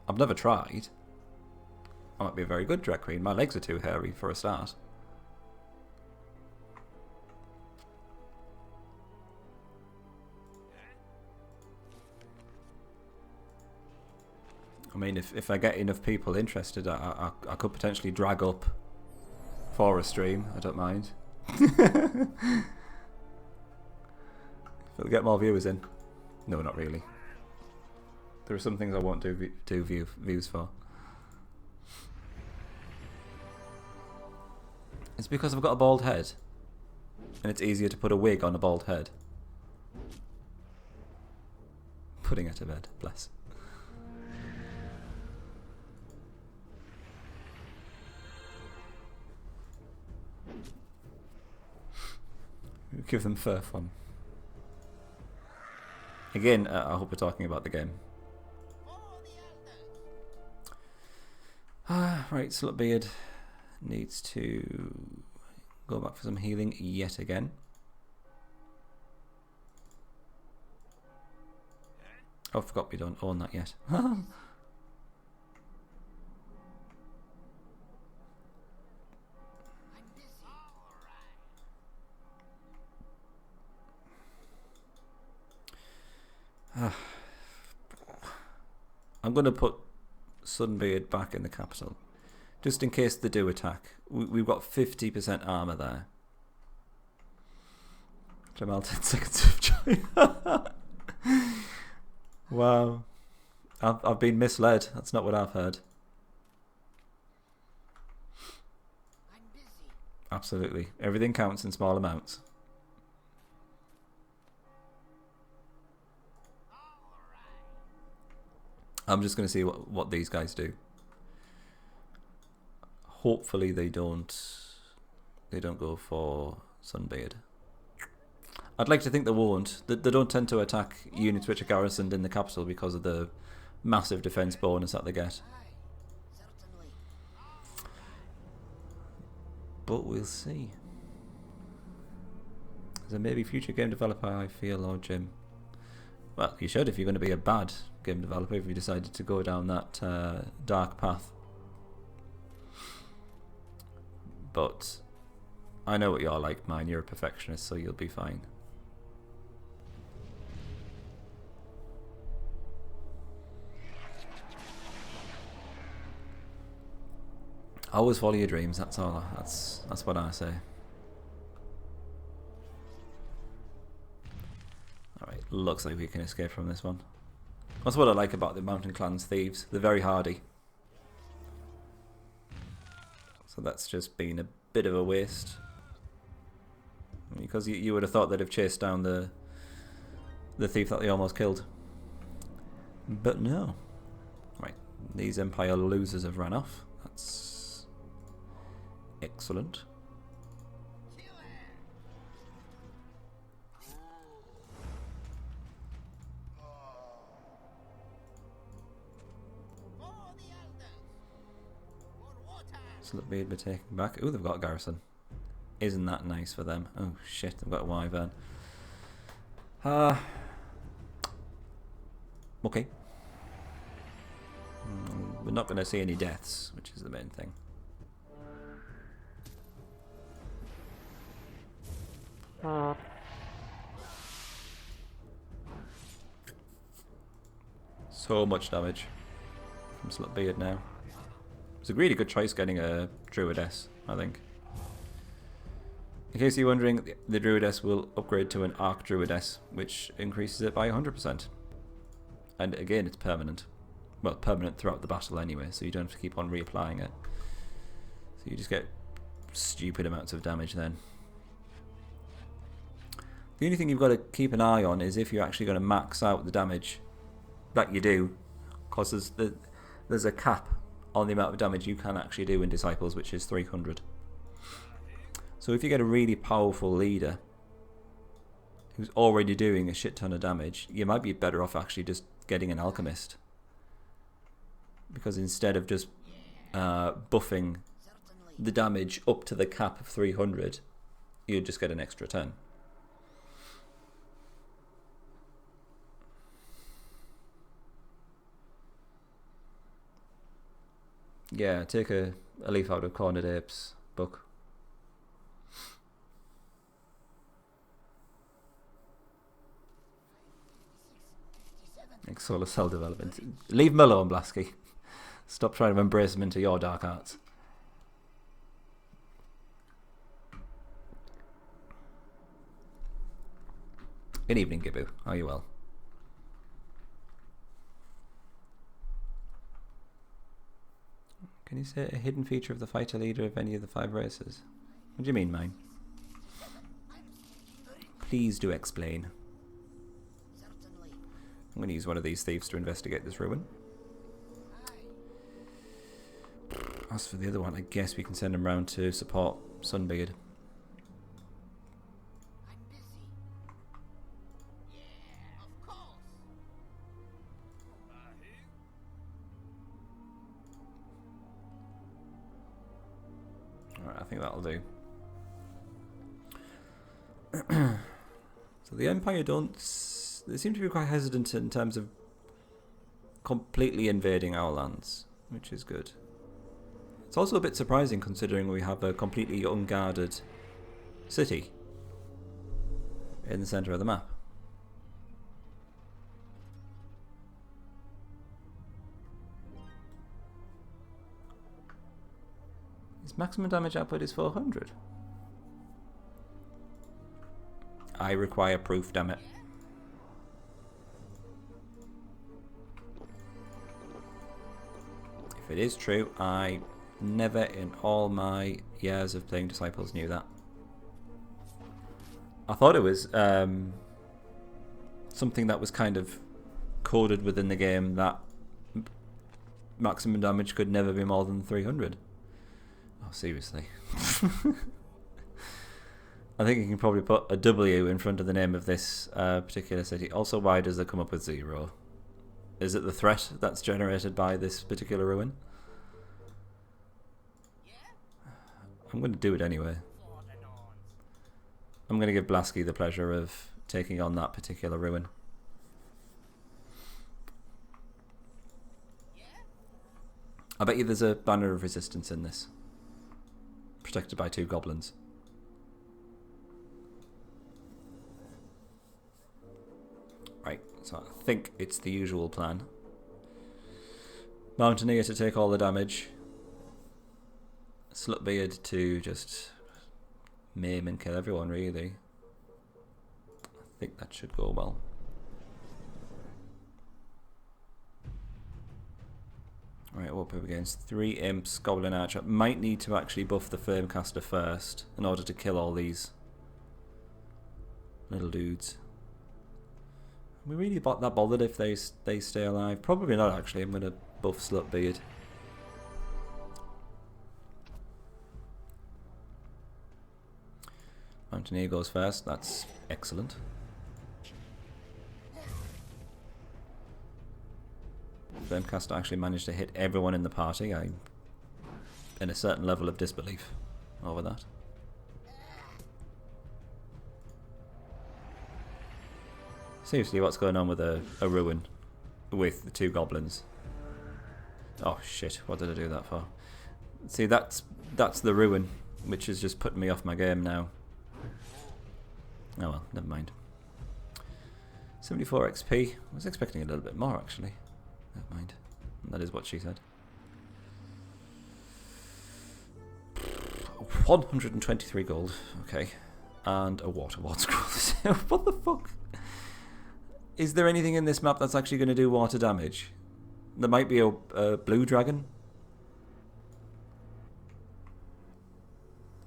Speaker 1: I've never tried. I might be a very good drag queen. My legs are too hairy for a start. I mean, if I get enough people interested, I could potentially drag up for a stream. I don't mind. If it'll get more viewers in. No, not really. There are some things I won't do views for. It's because I've got a bald head, and it's easier to put a wig on a bald head. Putting her to bed, bless. Give them fur fun. Again, I hope we're talking about the game. Right, Slutbeard needs to go back for some healing yet again. Oh, I forgot we don't own that yet. I'm going to put Sunbeard back in the capital, just in case they do attack. We've got 50% armour there. Jamal, 10 seconds of joy. Wow. I've been misled. That's not what I've heard.
Speaker 2: I'm busy.
Speaker 1: Absolutely. Everything counts in small amounts. I'm just going to see what these guys do. Hopefully they don't go for Sunbeard. I'd like to think they won't. They don't tend to attack units which are garrisoned in the capital because of the massive defense bonus that they get.
Speaker 2: Aye, certainly.
Speaker 1: But we'll see. Is there maybe future game developer, I feel, or Jim? Well, you should if you're going to be a bad game developer, if you decided to go down that dark path. But I know what you're like, mine. You're a perfectionist, so you'll be fine. Always follow your dreams. That's all. That's what I say. All Looks like we can escape from this one. That's what I like about the Mountain Clan's thieves. They're very hardy. So that's just been a bit of a waste. Because you would have thought they'd have chased down the thief that they almost killed. But no. Right, these Empire losers have run off. That's excellent. Slut-beard be taken back. Oh, they've got a garrison. Isn't that nice for them? Oh shit, they've got a wyvern. Okay. We're not going to see any deaths, which is the main thing. So much damage from Slut-beard now. It's a really good choice getting a Druidess, I think. In case you're wondering, the Druidess will upgrade to an Arc Druidess, which increases it by 100%. And again, it's permanent. Well, permanent throughout the battle anyway, so you don't have to keep on reapplying it. So you just get stupid amounts of damage then. The only thing you've got to keep an eye on is if you're actually going to max out the damage that you do, because there's a cap on the amount of damage you can actually do in Disciples, which is 300. So if you get a really powerful leader who's already doing a shit ton of damage, you might be better off actually just getting an Alchemist. Because instead of just buffing the damage up to the cap of 300, you just get an extra 10. Yeah, take a leaf out of Cornered Ape's book. Like solar cell development. Leave him alone, Blasky. Stop trying to embrace him into your dark arts. Good evening, Gibbu. Are you well? Can you say a hidden feature of the fighter leader of any of the 5 races? What do you mean, mine? Please do explain. I'm going to use one of these thieves to investigate this ruin. As for the other one, I guess we can send him round to support Sunbeard. Alright, I think that'll do. So the Empire they seem to be quite hesitant in terms of completely invading our lands, which is good. It's also a bit surprising considering we have a completely unguarded city in the centre of the map. Its maximum damage output is 400. I require proof, damn it. If it is true, I never in all my years of playing Disciples knew that. I thought it was something that was kind of coded within the game that maximum damage could never be more than 300. Oh, seriously. I think you can probably put a W in front of the name of this particular city. Also, why does it come up with 0? Is it the threat that's generated by this particular ruin? I'm going to do it anyway. I'm going to give Blasky the pleasure of taking on that particular ruin. I bet you there's a banner of resistance in this. Protected by 2 goblins. Right, so I think it's the usual plan. Mountaineer to take all the damage. Slut-beard to just maim and kill everyone, really. I think that should go well. Right, what up against? 3 imps, goblin archer. Might need to actually buff the flamecaster first in order to kill all these little dudes. Are we really that bothered if they stay alive? Probably not actually. I'm going to buff Slutbeard. Mountaineer goes first. That's excellent. Flamecaster actually managed to hit everyone in the party. I'm in a certain level of disbelief over that. Seriously, what's going on with a ruin with the 2 goblins? Oh shit, what did I do that for? See, that's the ruin, which is just putting me off my game now. Oh well, never mind. 74 XP. I was expecting a little bit more actually. Never mind. That is what she said. 123 gold. Okay. And a water ward scroll. What the fuck? Is there anything in this map that's actually going to do water damage? There might be a blue dragon.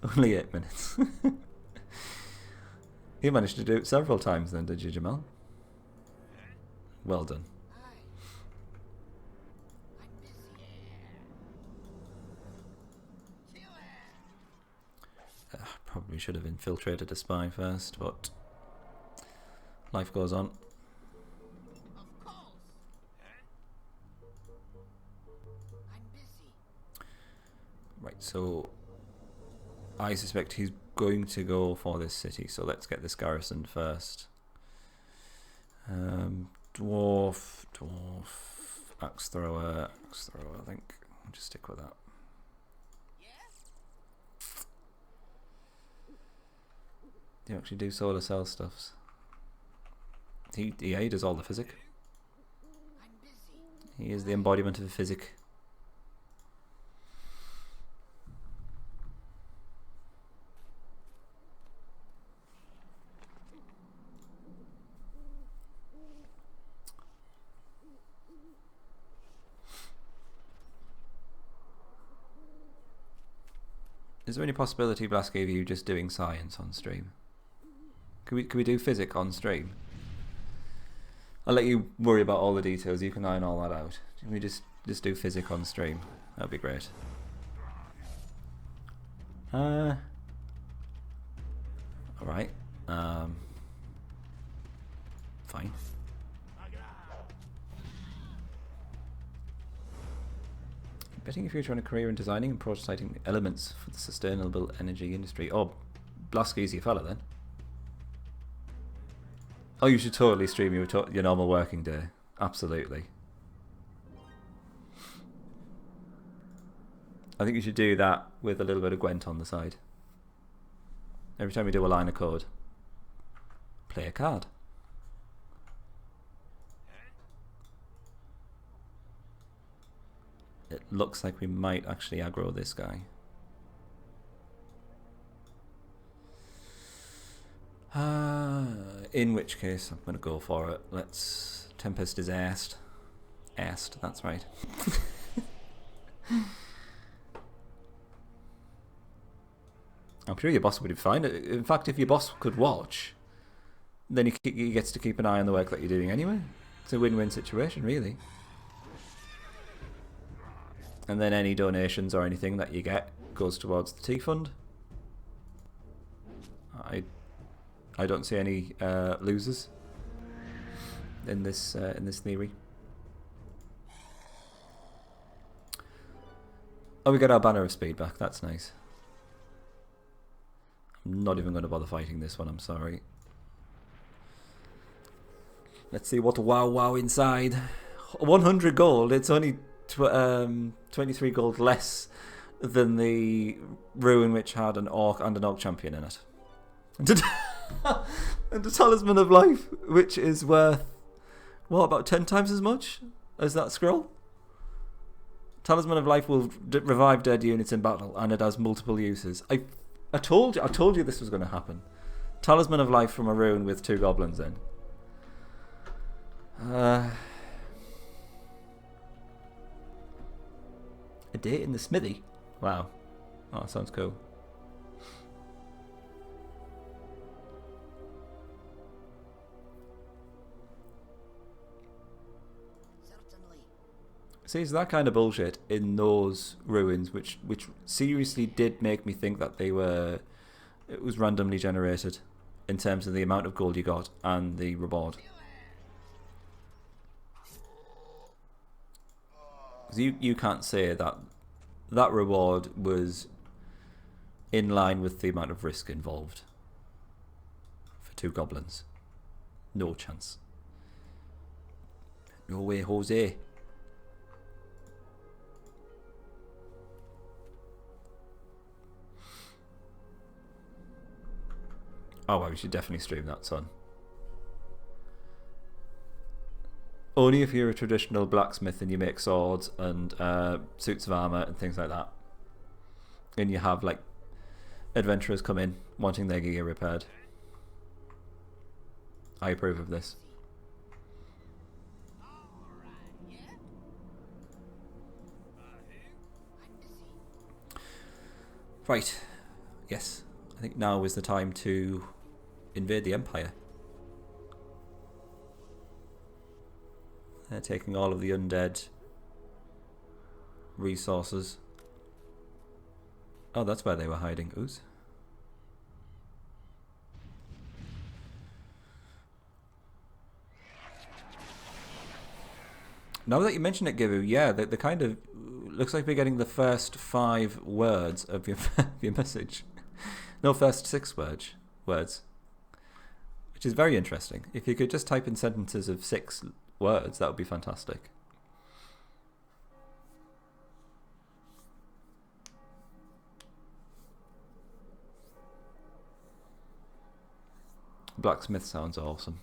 Speaker 1: Only 8 minutes. You managed to do it several times then, did you, Jamal? Well done. Probably should have infiltrated a spy first, but life goes on. Right, so I suspect he's going to go for this city, so let's get this garrison first. Dwarf, axe thrower, I think. I'll just stick with that. Do you actually do solar cell stuffs? He does all the physic. He is the embodiment of physic. Is there any possibility Blast gave you just doing science on stream? Can we do physic on stream? I'll let you worry about all the details. You can iron all that out. Can we just do physic on stream? That'd be great. Alright. Fine. Betting if you're trying a career in designing and prototyping elements for the sustainable energy industry. Oh, Blasky's your fella then. Oh, you should totally stream your normal working day. Absolutely. I think you should do that with a little bit of Gwent on the side. Every time you do a line of code, play a card. It looks like we might actually aggro this guy. In which case, I'm going to go for it. Let's... Tempest is asked. Asked, that's right. I'm sure your boss would be fine. In fact, if your boss could watch, then he gets to keep an eye on the work that you're doing anyway. It's a win-win situation, really. And then any donations or anything that you get goes towards the tea fund. I don't see any losers in this theory. Oh, we got our banner of speed back. That's nice. I'm not even going to bother fighting this one. I'm sorry. Let's see what wow inside. 100 gold. It's only 23 gold less than the ruin which had an orc and an orc champion in it. And a talisman of life, which is worth, what, about 10 times as much as that scroll? Talisman of life will revive dead units in battle, and it has multiple uses. I told you this was going to happen. Talisman of life from a ruin with 2 goblins in. A day in the smithy? Wow. Oh, that sounds cool.
Speaker 2: Certainly.
Speaker 1: See, it's that kind of bullshit in those ruins, which seriously did make me think that it was randomly generated in terms of the amount of gold you got and the reward. Because you can't say that that reward was in line with the amount of risk involved for 2 goblins. No chance. No way, Jose. Oh, well, we should definitely stream that, son. Only if you're a traditional blacksmith and you make swords and suits of armor and things like that. And you have, like, adventurers come in wanting their gear repaired. I approve of this. Right. Yes. I think now is the time to invade the Empire. They're taking all of the undead resources. Oh, that's where they were hiding. Ooze. Now that you mention it, Givu, yeah, the kind of looks like we're getting the first 5 words of your your message. No, first 6 words, which is very interesting. If you could just type in sentences of 6 words, that would be fantastic. Blacksmith sounds awesome.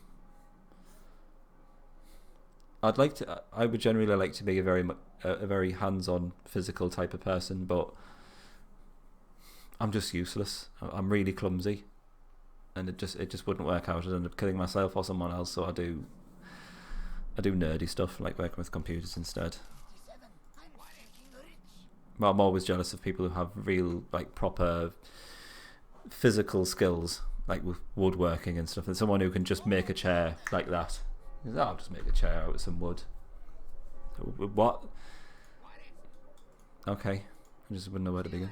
Speaker 1: I would generally like to be a very hands-on physical type of person, but I'm just useless. I'm really clumsy, and it just wouldn't work out. I'd end up killing myself or someone else. So I do nerdy stuff like working with computers instead. But I'm always jealous of people who have real, like, proper physical skills, like with woodworking and stuff. And someone who can just make a chair like that. I'll just make a chair out of some wood. What? Okay, I just wouldn't know where to begin.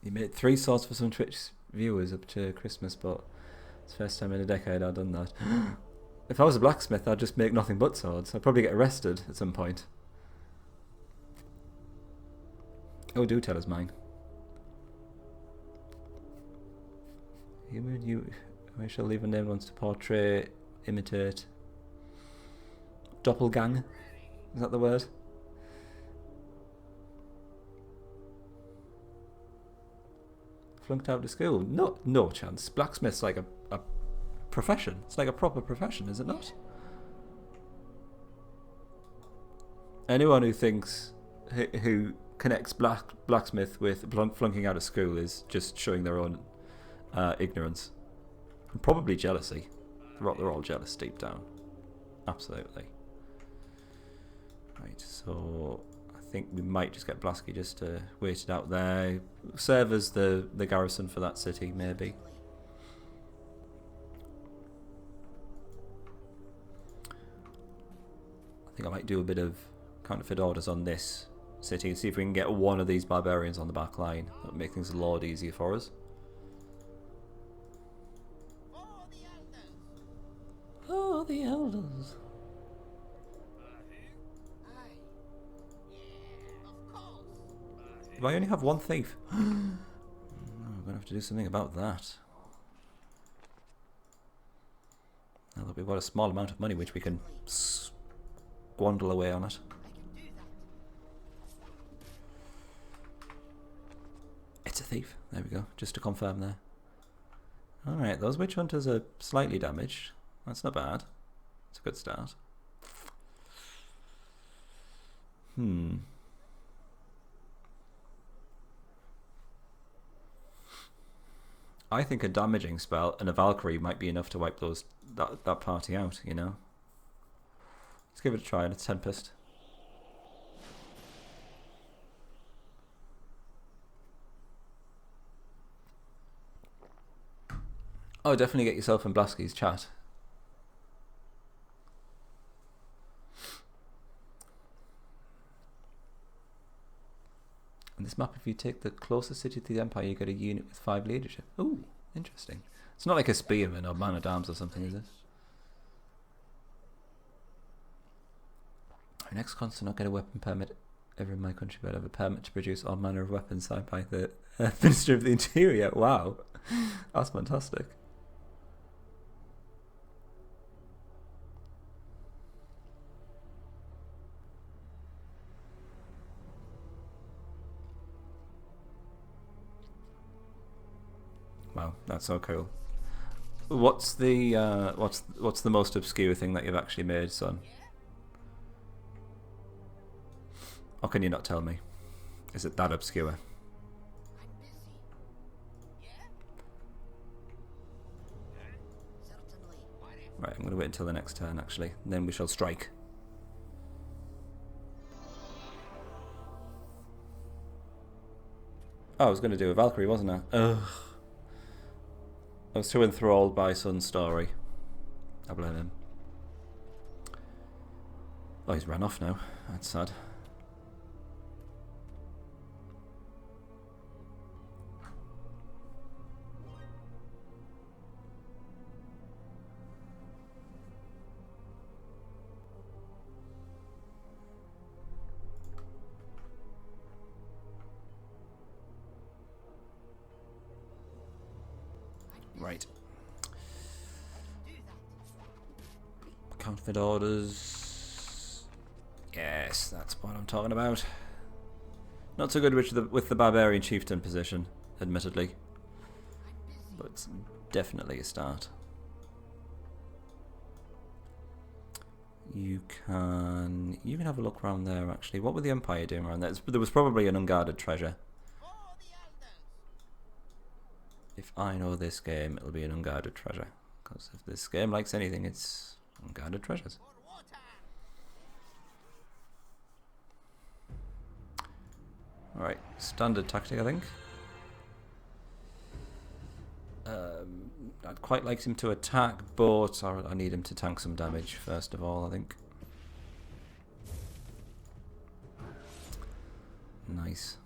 Speaker 1: You made 3 swords for some Twitch viewers up to Christmas, but it's the first time in a decade I've done that. If I was a blacksmith, I'd just make nothing but swords. I'd probably get arrested at some point. Oh, do tell us mine. I shall leave a name wants to portray, imitate. Doppelgang? Is that the word? Flunked out of school? No chance. Blacksmith's like a profession. It's like a proper profession, is it not? Anyone who thinks, who connects blacksmith with flunking out of school is just showing their own ignorance. And probably jealousy. They're all jealous deep down. Absolutely. Right, so I think we might just get Blasky just to wait it out there. Serve as the garrison for that city, maybe. I think I might do a bit of counterfeit orders on this city and see if we can get one of these barbarians on the back line. That would make things a lot easier for us. Oh, the elders. Do I only have 1 thief? I'm going to have to do something about that. Now that we've got a small amount of money which we can squandle away on it. It's a thief. There we go. Just to confirm there. Alright, those witch hunters are slightly damaged. That's not bad. It's a good start. I think a damaging spell and a Valkyrie might be enough to wipe that party out, you know? Let's give it a try, and it's Tempest. Oh, definitely get yourself in Blasky's chat. In this map, if you take the closest city to the Empire, you get a unit with 5 leadership. Ooh, interesting. It's not like a spearman or man at arms or something, is it? Our next constant not get a weapon permit ever in my country, but I have a permit to produce all manner of weapons signed by the Minister of the Interior. Wow, that's fantastic. Wow, that's so cool. What's the what's the most obscure thing that you've actually made, son? Or can you not tell me? Is it that obscure? Right, I'm going to wait until the next turn, actually. And then we shall strike. Oh, I was going to do a Valkyrie, wasn't I? Ugh. I was too enthralled by Sun's story. I blame him. Oh, he's run off now. That's sad. Right. Counterfeit orders. Yes, that's what I'm talking about. Not so good with the barbarian chieftain position, admittedly, but it's definitely a start. You can have a look around there. Actually, what were the Empire doing around there? There was probably an unguarded treasure. If I know this game, it'll be an unguarded treasure. Because if this game likes anything, it's unguarded treasures. Alright, standard tactic, I think. I'd quite like him to attack, but I need him to tank some damage first of all, I think. Nice.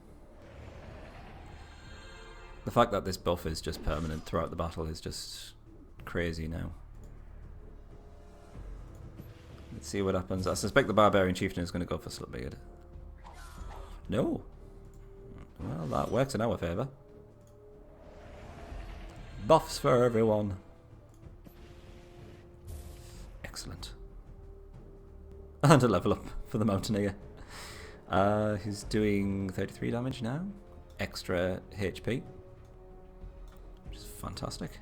Speaker 1: The fact that this buff is just permanent throughout the battle is just crazy now. Let's see what happens. I suspect the Barbarian Chieftain is going to go for Slutbeard. No. Well, that works in our favour. Buffs for everyone. Excellent. And a level up for the Mountaineer. He's doing 33 damage now. Extra HP. Which is fantastic.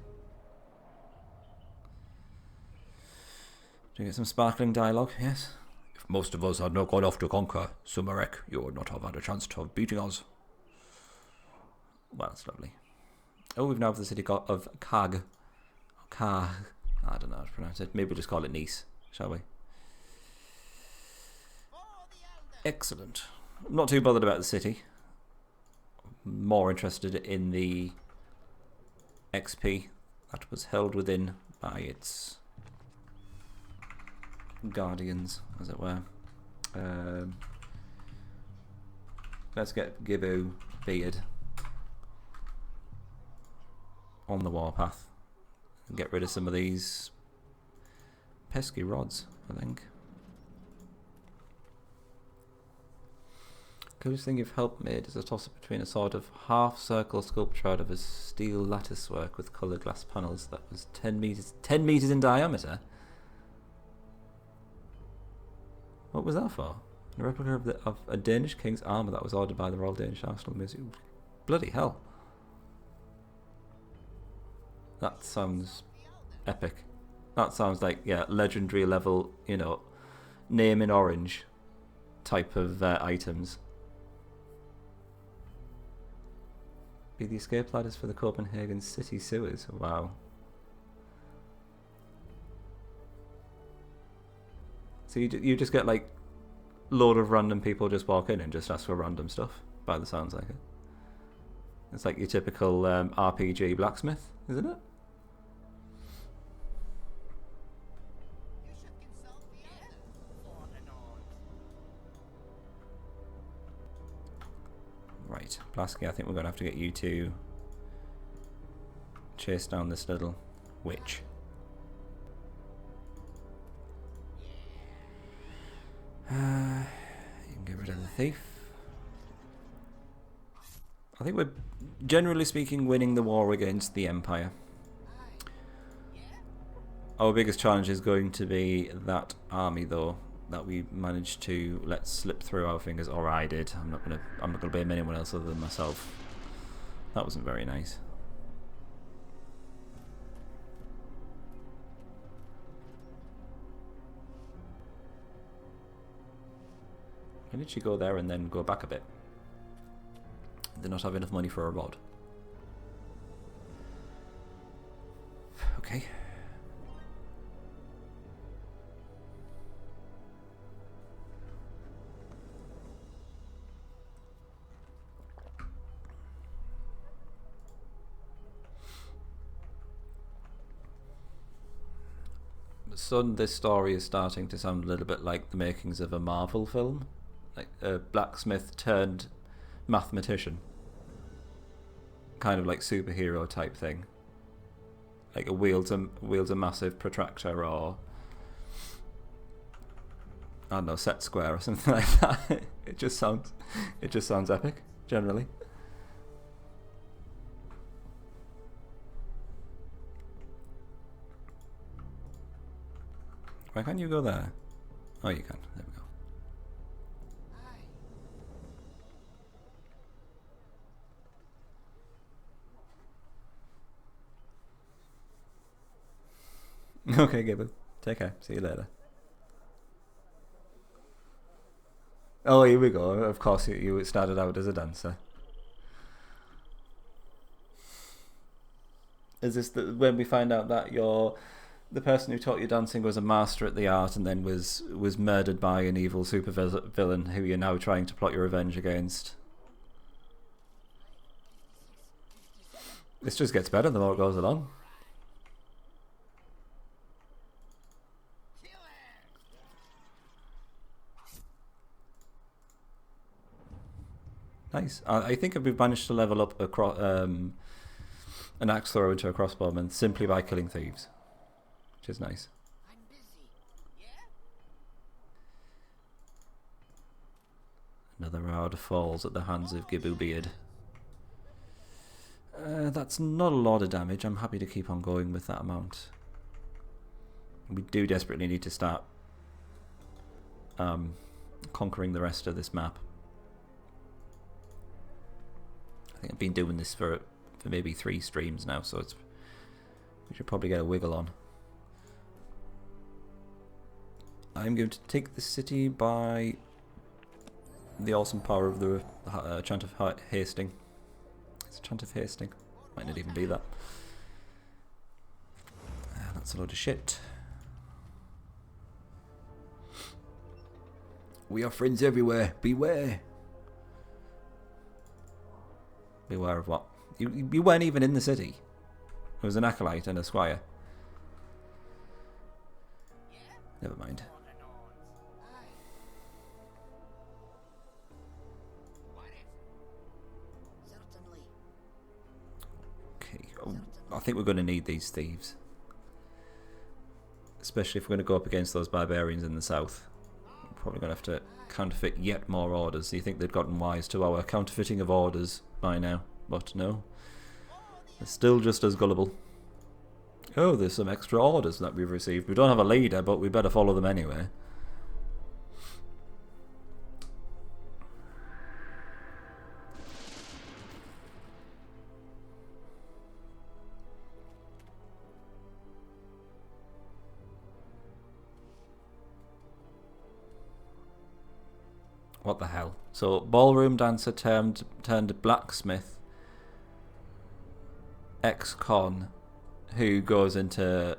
Speaker 1: Do you get some sparkling dialogue? Yes. If most of us had not gone off to conquer Sumerek, you would not have had a chance of beating us. Well, that's lovely. Oh, we've now have the city of Kag. Kag. I don't know how to pronounce it. Maybe we'll just call it Nice, shall we? Excellent. I'm not too bothered about the city. More interested in the XP that was held within by its guardians, as it were. Let's get Gibbu Beard on the warpath and get rid of some of these pesky rods, I think. Coolest thing you've helped made is a toss-up between a sort of half-circle sculpture out of a steel lattice work with coloured glass panels that was 10 meters in diameter. What was that for? A replica of a Danish king's armour that was ordered by the Royal Danish National Museum. Bloody hell. That sounds epic. That sounds like, yeah, legendary level, you know, name in orange type of items. be the escape ladders for the Copenhagen city sewers. Wow. So you just get like load of random people just walk in and just ask for random stuff, by the sounds like it. It's like your typical RPG blacksmith, isn't it?
Speaker 2: You should consult the elder. For the Nords.
Speaker 1: Right, Blasky, I think we're going to have to get you to chase down this little witch. You can get rid of the thief. I think we're, generally speaking, winning the war against the Empire. Our biggest challenge is going to be that army, though, that we managed to let slip through our fingers, or I did. I'm not gonna blame anyone else other than myself. That wasn't very nice. Why did she go there and then go back a bit? Did not have enough money for a rod. Okay. Son, this story is starting to sound a little bit like the makings of a Marvel film. Like a blacksmith turned mathematician. Kind of like superhero type thing. Like wields a massive protractor, or I don't know, set square or something like that. It just sounds epic, generally. Why can't you go there? Oh, you can. There we go. Okay, Gibbo. Take care. See you later. Oh, here we go. Of course, you started out as a dancer. Is this when we find out that the person who taught you dancing was a master at the art and then was murdered by an evil supervillain who you're now trying to plot your revenge against? This just gets better the more it goes along. Nice. I think we've managed to level up an axe thrower into a crossbowman simply by killing thieves, which is nice.
Speaker 2: I'm busy. Yeah?
Speaker 1: Another round falls at the hands of Gibbo Beard. That's not a lot of damage. I'm happy to keep on going with that amount. We do desperately need to start conquering the rest of this map. I think I've been doing this for maybe 3 streams now, so we should probably get a wiggle on. I'm going to take the city by the awesome power of the Chant of Hasting. It's a Chant of Hasting. Might not even be that. That's a load of shit. We are friends everywhere. Beware. Beware of what? You weren't even in the city. It was an acolyte and a squire. Never mind.
Speaker 2: Certainly.
Speaker 1: Okay. Oh, I think we're going to need these thieves. Especially if we're going to go up against those barbarians in the south. We're probably going to have to counterfeit yet more orders. You think they'd gotten wise to our counterfeiting of orders by now, but no. They're still just as gullible. Oh, there's some extra orders that we've received. We don't have a leader, but we better follow them anyway. What the hell? So, ballroom dancer turned blacksmith ex-con who goes into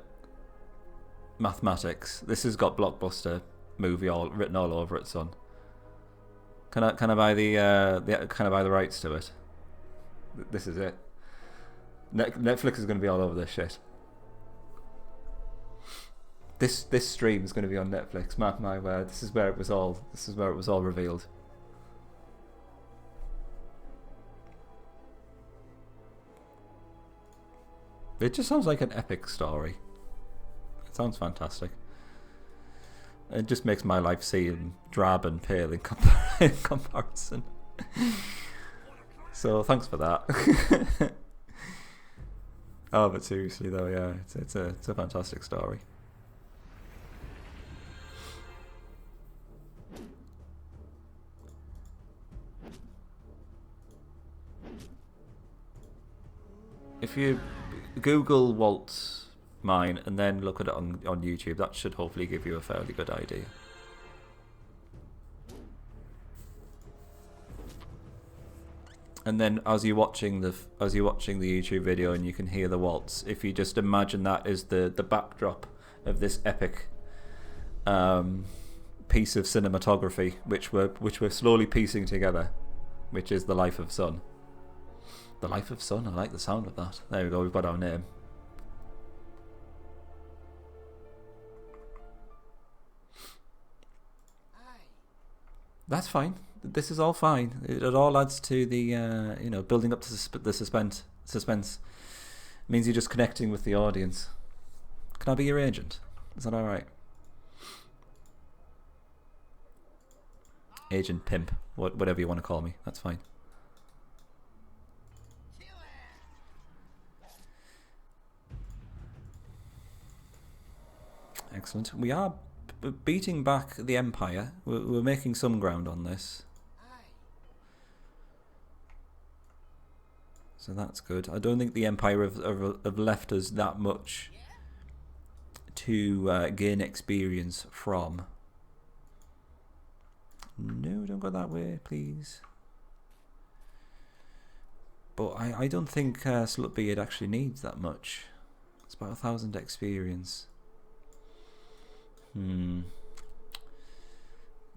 Speaker 1: mathematics. This has got blockbuster movie all written all over it, son. Can I buy can I buy the rights to it? This is it. Netflix is going to be all over this shit. This stream is going to be on Netflix. Mark my word. This is where it was all revealed. It just sounds like an epic story. It sounds fantastic. It just makes my life seem drab and pale in comparison. So thanks for that. Oh, but seriously though, yeah, it's a fantastic story. If you Google Walt's mine and then look at it on YouTube, that should hopefully give you a fairly good idea. And then as you're watching the YouTube video and you can hear the waltz, if you just imagine that as the backdrop of this epic piece of cinematography, which we're slowly piecing together, which is the life of Sun. The Life of Sun, I like the sound of that. There we go, we've got our name. That's fine. This is all fine. It all adds to the, building up to the suspense. It means you're just connecting with the audience. Can I be your agent? Is that alright? Agent, pimp, whatever you want to call me. That's fine. Excellent. We are beating back the Empire. We're making some ground on this. So that's good. I don't think the Empire have left us that much to gain experience from. No, don't go that way, please. But I don't think Slutbeard actually needs that much. It's about 1,000 experience.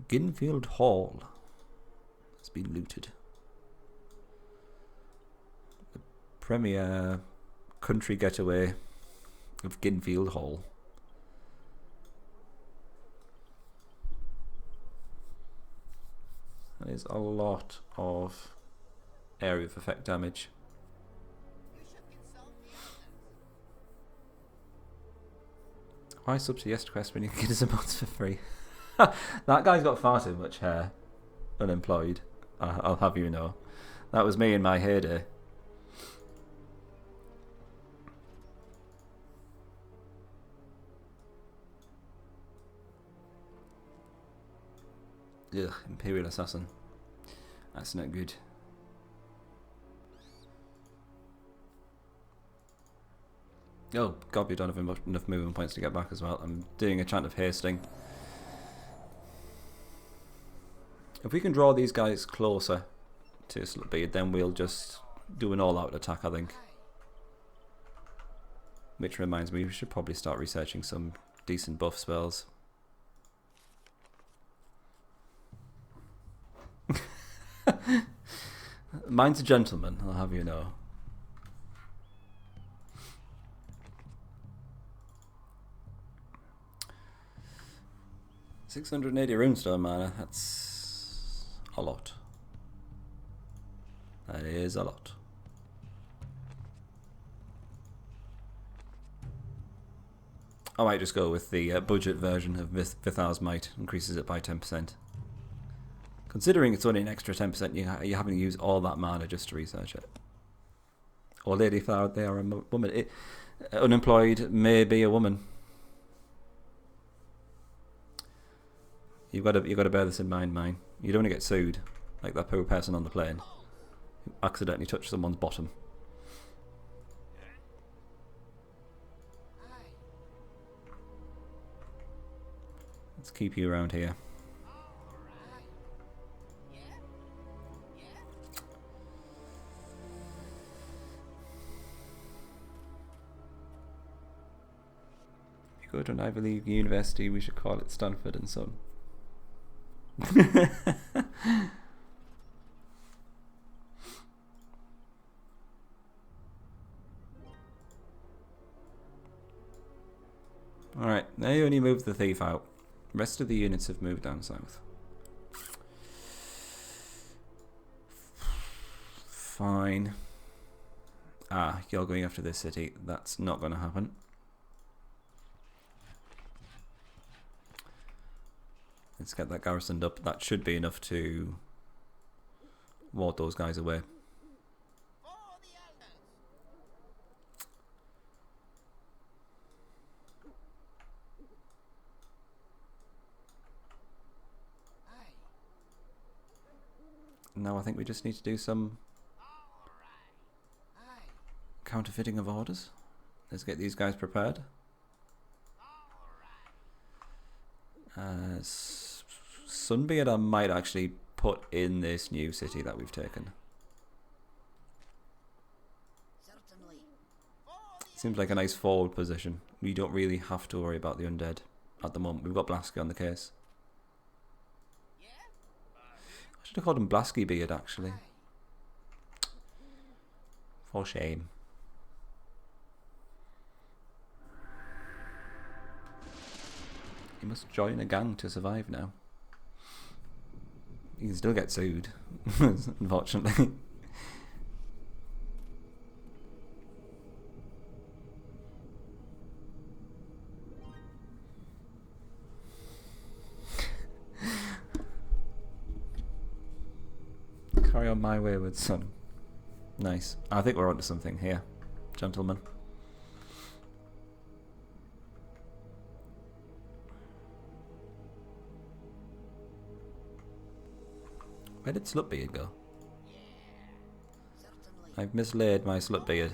Speaker 1: Ginfield Hall has been looted. The premier country getaway of Ginfield Hall. That is a lot of area of effect damage. Why sub to YesQuest when you can get his emotes for free? That guy's got far too much hair. Unemployed. I'll have you know. That was me in my heyday. Ugh, Imperial Assassin. That's not good. Oh god, we don't have enough movement points to get back as well. I'm doing a chant of hasting. If we can draw these guys closer to Slutbeard, then we'll just do an all-out attack, I think. Which reminds me, we should probably start researching some decent buff spells. Mine's a gentleman, I'll have you know. $680 runestone mana, that's a lot. That is a lot. I might just go with the budget version of Vithar's Might, increases it by 10%. Considering it's only an extra 10%, you're having to use all that mana just to research it. Or Lady Flower, they are a woman. Unemployed may be a woman. You've got to bear this in mind, mine. You don't want to get sued, like that poor person on the plane who accidentally touched someone's bottom. Let's keep you around here. you go to an Ivy League university, we should call it Stanford and Son. Alright, now you only moved the thief out. The rest of the units have moved down south. Fine. Ah, you're going after this city. That's not going to happen. Let's get that garrisoned up. That should be enough to ward those guys away. Now I think we just need to do some counterfeiting of orders. Let's get these guys prepared. Sunbeard I might actually put in this new city that we've taken. Seems like a nice forward position. We don't really have to worry about the undead at the moment. We've got Blasky on the case. I should have called him Blasky Beard actually. For shame. He must join a gang to survive now. He can still get sued, unfortunately. Carry on my wayward son. Nice. I think we're onto something here, gentlemen. Where did Slutbeard go? I've mislaid my Slutbeard.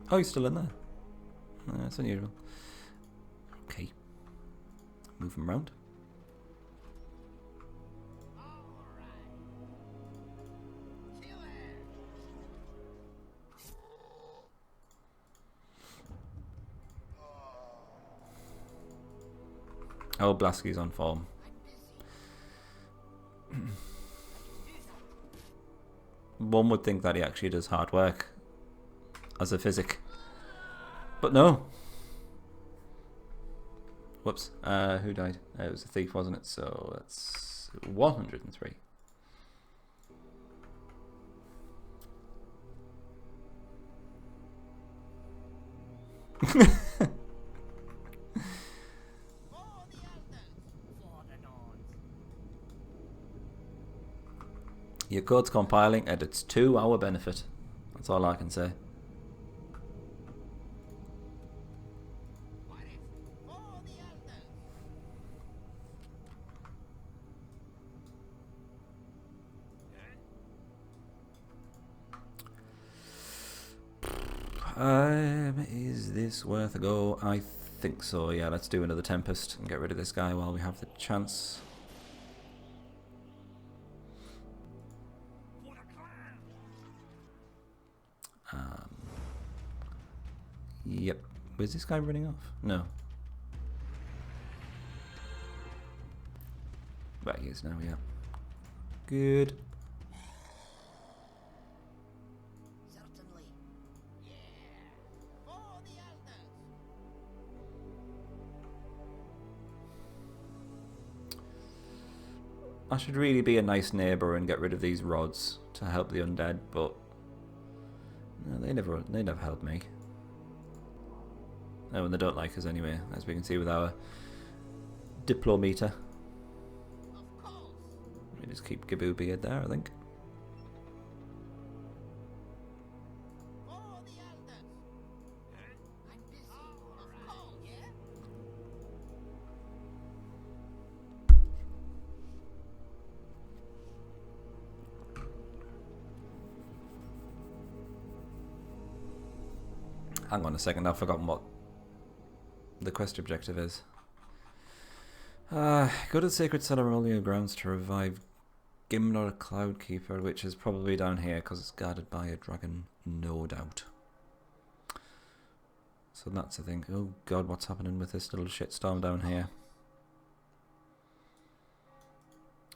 Speaker 1: Oh, he's still in there. That's unusual. Okay. Move him around. Oh, Blasky's on form. One would think that he actually does hard work as a physic, but no. Whoops. Who died? It was a thief, wasn't it? So that's 103. Your code's compiling and it's to our benefit. That's all I can say. Is this worth a go? I think so, yeah. Let's do another Tempest and get rid of this guy while we have the chance. Yep. Where's this guy running off? No. Right, he is now, yeah. Good. I should really be a nice neighbour and get rid of these rods to help the undead, but no, they never help me. Oh, and they don't like us anyway, as we can see with our diplometer. We just keep Gaboo Beard there, I think. Hang on a second, I've forgotten what the quest objective is. Go to the Sacred Ceremonial Grounds to revive Gimnor Cloudkeeper, which is probably down here because it's guarded by a dragon, no doubt. So that's the thing. Oh god, what's happening with this little shitstorm down here?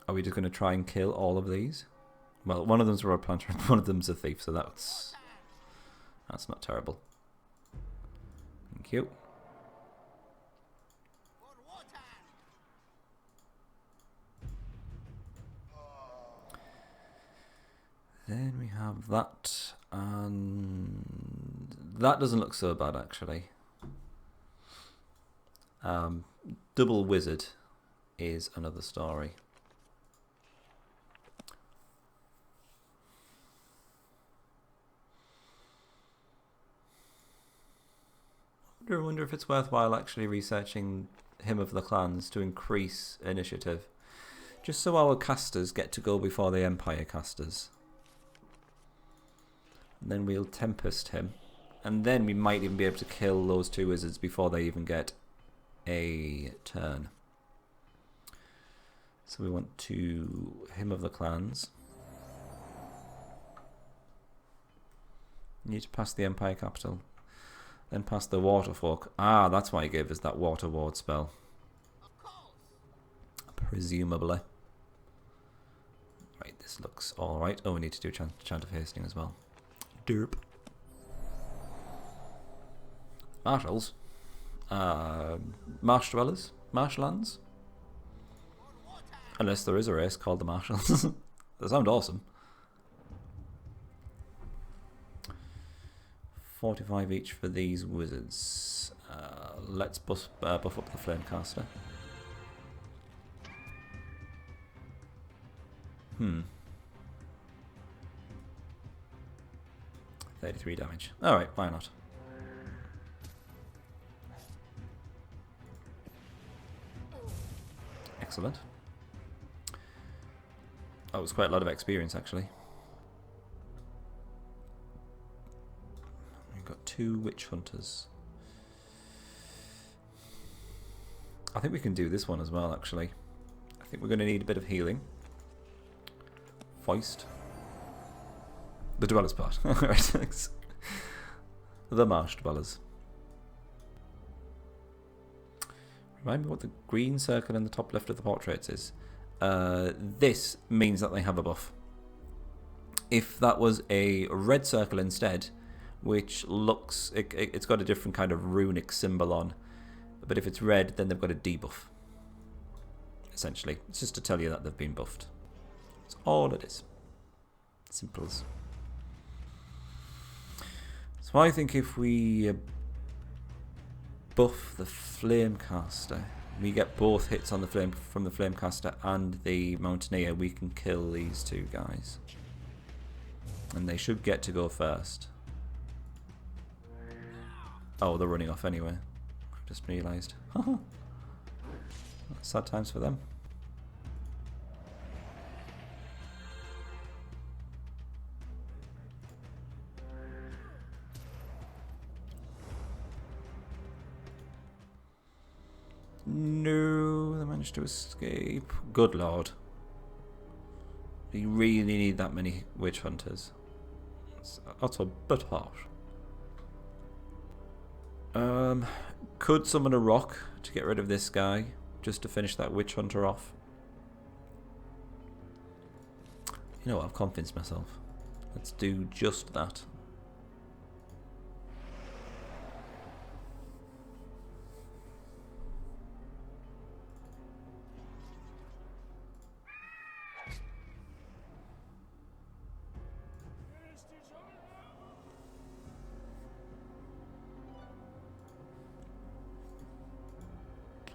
Speaker 1: Are we just going to try and kill all of these? Well, one of them's a road planter and one of them's a thief, so that's not terrible. Thank you. Then we have that, and that doesn't look so bad actually. Double wizard is another story. I wonder if it's worthwhile actually researching Hymn of the Clans to increase initiative, just so our casters get to go before the Empire casters. And then we'll Tempest him, and then we might even be able to kill those two wizards before they even get a turn. So we want to Hymn of the Clans. Need to pass the Empire capital. Then pass the Waterfolk. Ah, that's why he gave us that Water Ward spell. Presumably. Right, this looks alright. Oh, we need to do Chant of Hasting as well. Derp. Marshals. Marsh Dwellers. Marshlands. Unless there is a race called the Marshals. They sound awesome. 45 each for these wizards. Let's buff up the Flamecaster. 33 damage. Alright, why not? Excellent. That was quite a lot of experience actually. Got 2 witch hunters. I think we can do this one as well actually. I think we're going to need a bit of healing. Foist. The dwellers part. Alright, thanks. The marsh dwellers. Remind me what the green circle in the top left of the portraits is. This means that they have a buff. If that was a red circle instead, which looks, it's got a different kind of runic symbol on, but if it's red then they've got a debuff, essentially. It's just to tell you that they've been buffed. That's all it is. Simple as. So I think if we buff the Flamecaster, we get both hits on the from the Flamecaster and the Mountaineer, we can kill these two guys. And they should get to go first. Oh, they're running off anyway. I've just realised. Sad times for them. No, they managed to escape. Good lord. We really need that many witch hunters. That's a bit harsh. Could summon a rock to get rid of this guy, just to finish that witch hunter off. You know what, I've convinced myself. Let's do just that.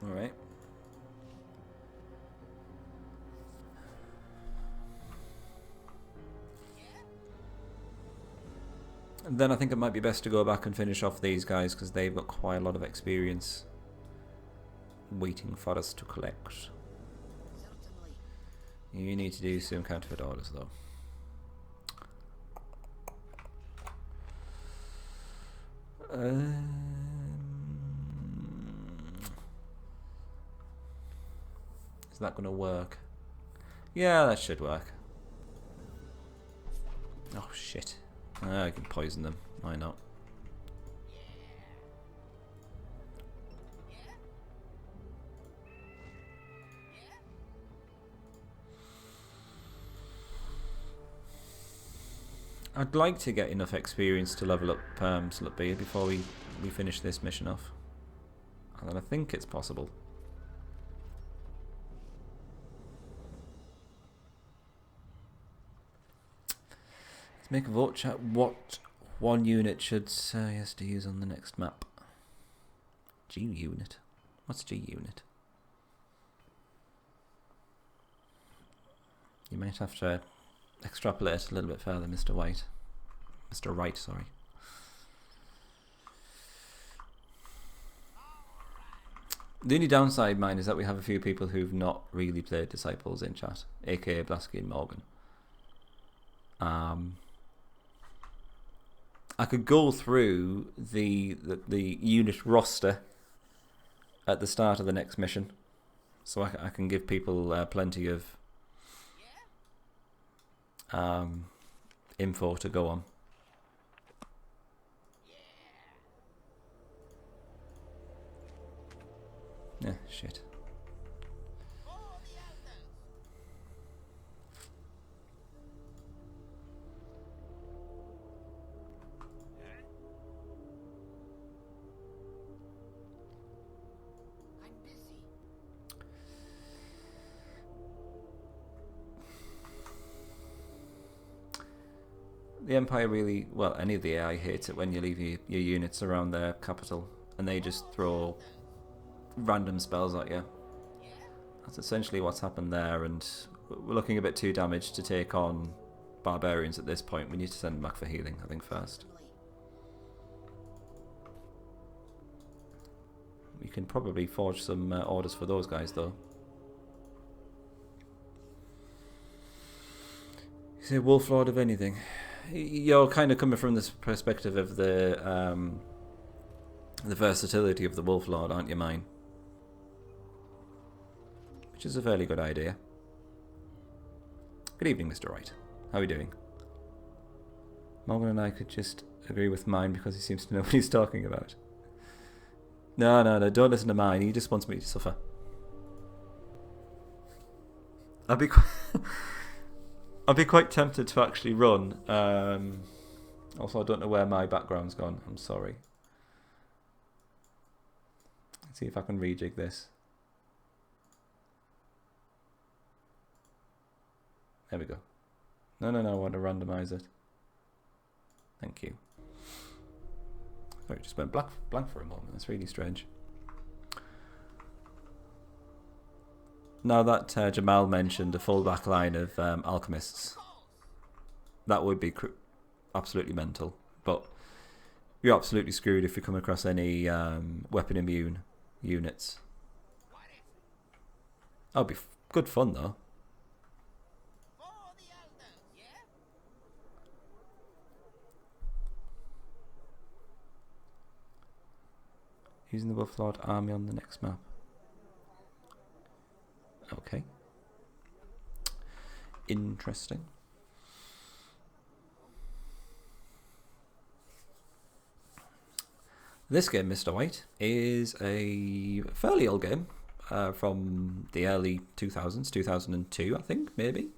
Speaker 1: Alright. And then I think it might be best to go back and finish off these guys because they've got quite a lot of experience waiting for us to collect. You need to do some counterfeit orders though. Is that going to work? Yeah, that should work. Oh shit. I can poison them. Why not? I'd like to get enough experience to level up Slut-B before we finish this mission off. And I think it's possible. Let's make a vote chat. What one unit should yes to use on the next map? G unit. What's G unit? You might have to extrapolate a little bit further, Mr. White. Mr. Wright, sorry. The only downside, mine, is that we have a few people who've not really played Disciples in chat, aka Blasky and Morgan. I could go through the unit roster at the start of the next mission, so I can give people plenty of info to go on. Yeah, shit. The Empire really, well, any of the AI hates it when you leave your units around their capital and they just throw random spells at you. That's essentially what's happened there, and we're looking a bit too damaged to take on barbarians at this point. We need to send them back for healing, I think, first. We can probably forge some orders for those guys, though. You say Wolf Lord of anything. You're kind of coming from this perspective of the versatility of the Wolf Lord, aren't you, mine? Which is a fairly good idea. Good evening, Mr. Wright. How are you doing? Morgan and I could just agree with mine because he seems to know what he's talking about. No, don't listen to mine. He just wants me to suffer. I'd be quite tempted to actually run. Also, I don't know where my background's gone. I'm sorry. Let's see if I can rejig this. There we go. No, I want to randomize it. Thank you. Sorry, it just went blank for a moment. That's really strange. Now that Jamal mentioned a full back line of alchemists, that would be absolutely mental. But you're absolutely screwed if you come across any weapon immune units. That'll be good fun though. Using the Wolf Lord army on the next map. Okay. Interesting. This game, Mr. White, is a fairly old game from the early 2000s, 2002, I think, maybe.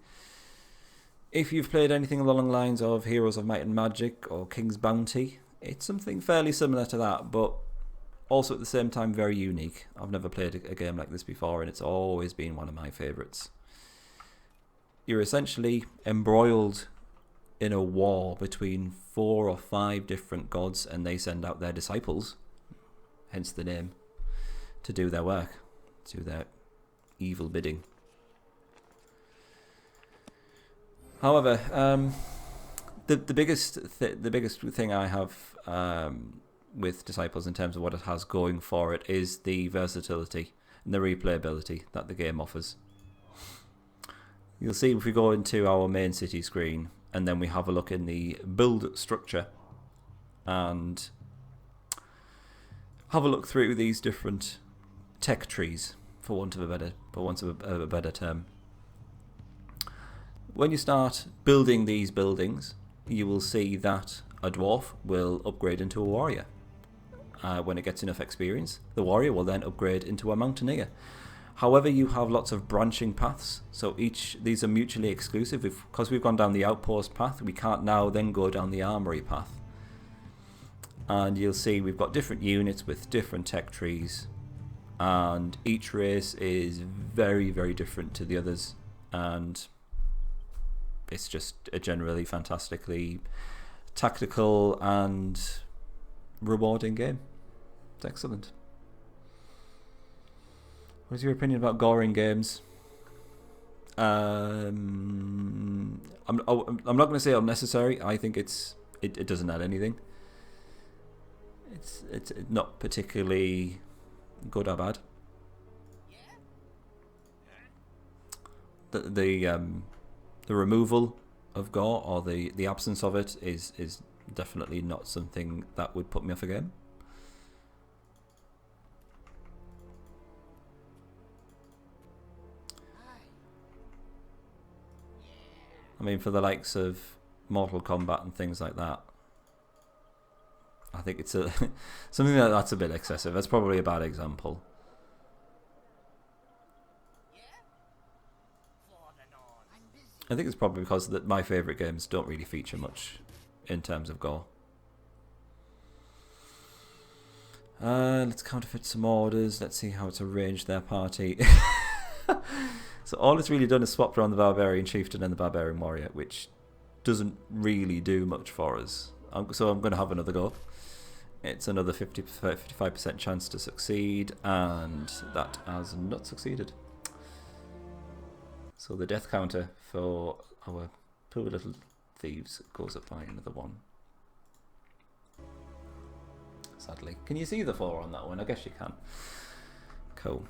Speaker 1: If you've played anything along the lines of Heroes of Might and Magic or King's Bounty, it's something fairly similar to that, but also at the same time very unique. I've never played a game like this before, and it's always been one of my favourites. You're essentially embroiled in a war between 4 or 5 different gods, and they send out their disciples, hence the name, to do their work, to their evil bidding. However, the biggest thing I have with Disciples in terms of what it has going for it is the versatility and the replayability that the game offers. You'll see if we go into our main city screen and then we have a look in the build structure and have a look through these different tech trees, for want of a better term. When you start building these buildings, you will see that a dwarf will upgrade into a warrior. When it gets enough experience, the warrior will then upgrade into a mountaineer. However, you have lots of branching paths, so these are mutually exclusive. Because we've gone down the outpost path, we can't now then go down the armory path. And you'll see we've got different units with different tech trees, and each race is very, very different to the others, and it's just a generally fantastically tactical and rewarding game. It's excellent. What's your opinion about gore in games? I'm not going to say unnecessary. I think it doesn't add anything. It's not particularly good or bad. The removal of gore, or the absence of it, is definitely not something that would put me off a game. I mean, for the likes of Mortal Kombat and things like that, I think it's something that's a bit excessive. That's probably a bad example. I think it's probably because that my favourite games don't really feature much in terms of gore. Let's counterfeit some orders. Let's see how it's arranged their party. So all it's really done is swapped around the Barbarian Chieftain and the Barbarian Warrior, which doesn't really do much for us. So I'm going to have another go. It's another 55% chance to succeed, and that has not succeeded. So the death counter for our poor little thieves goes up by another 1. Sadly. Can you see the 4 on that one? I guess you can. Cool.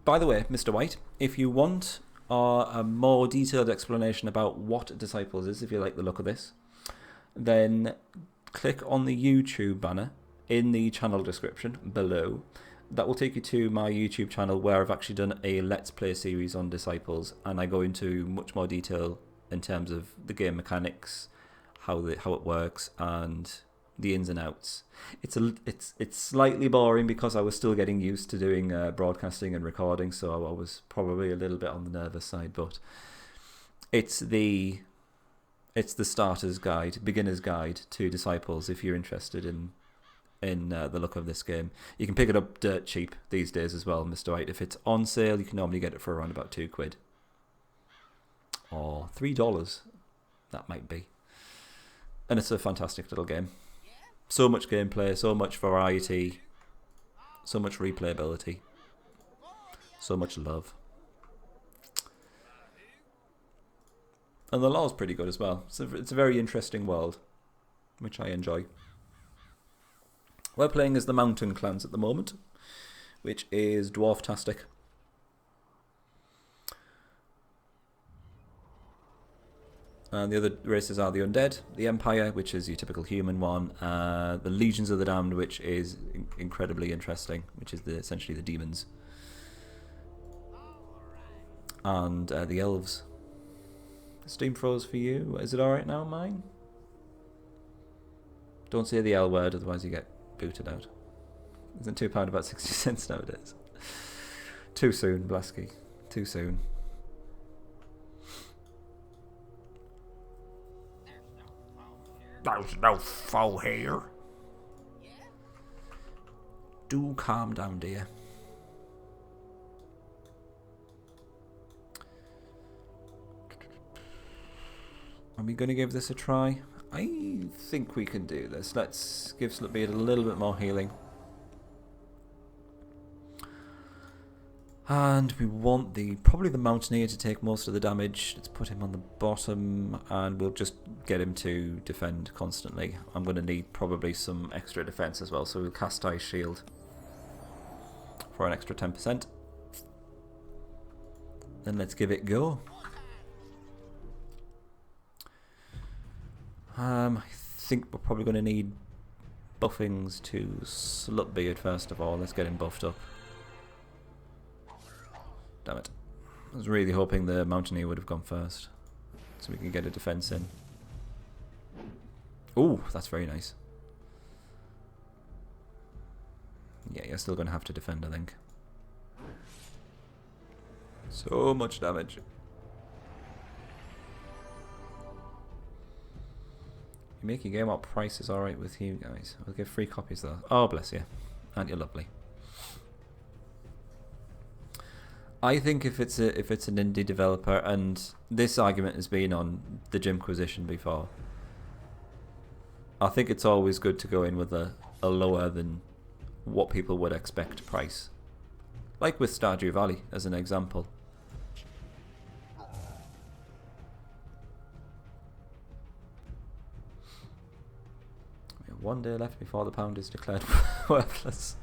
Speaker 1: By the way, Mr. White, if you want a more detailed explanation about what Disciples is, if you like the look of this, then click on the YouTube banner in the channel description below. That will take you to my YouTube channel, where I've actually done a Let's Play series on Disciples, and I go into much more detail in terms of the game mechanics, how it works, and the ins and outs. It's slightly boring because I was still getting used to doing broadcasting and recording, so I was probably a little bit on the nervous side, but it's the starter's guide, beginner's guide to Disciples if you're interested in the look of this game. You can pick it up dirt cheap these days as well, Mr. White. If it's on sale, you can normally get it for around about £2 or $3, that might be. And it's a fantastic little game. So much gameplay, so much variety, so much replayability, so much love. And the lore's pretty good as well. It's a very interesting world, which I enjoy. We're playing as the Mountain Clans at the moment, which is dwarf-tastic. And the other races are the Undead, the Empire, which is your typical human one, the Legions of the Damned, which is incredibly interesting, which is essentially the demons, and the Elves. Steam froze for you. Is it alright now, mine? Don't say the L word, otherwise you get booted out. Isn't £2 about 60 cents nowadays? Too soon, Blasky. Too soon. There's no foe here. Do calm down, dear. Are we going to give this a try? I think we can do this. Let's give Slutbeard a little bit more healing. And we want probably the Mountaineer to take most of the damage. Let's put him on the bottom, and we'll just get him to defend constantly. I'm going to need probably some extra defense as well, so we'll cast Ice Shield for an extra 10%. Then let's give it go. I think we're probably going to need buffings to Slutbeard first of all. Let's get him buffed up. Damn it. I was really hoping the Mountaineer would have gone first, so we can get a defense in. Ooh, that's very nice. Yeah, you're still going to have to defend, I think. So much damage. You make your game up price is alright with you guys. We'll give free copies though. Oh, bless you. Aren't you lovely? I think if it's an indie developer, and this argument has been on the Jimquisition before, I think it's always good to go in with a lower than what people would expect price. Like with Stardew Valley as an example. We have 1 day left before the pound is declared worthless.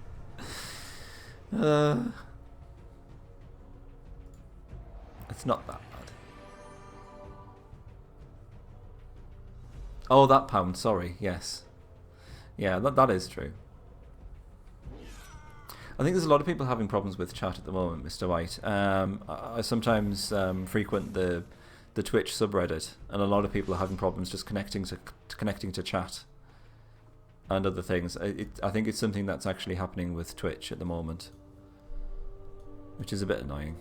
Speaker 1: It's not that bad. Oh, that pound, sorry, yes. Yeah, that is true. I think there's a lot of people having problems with chat at the moment, Mr. White. I sometimes frequent the Twitch subreddit, and a lot of people are having problems just connecting to chat and other things. I think it's something that's actually happening with Twitch at the moment, which is a bit annoying.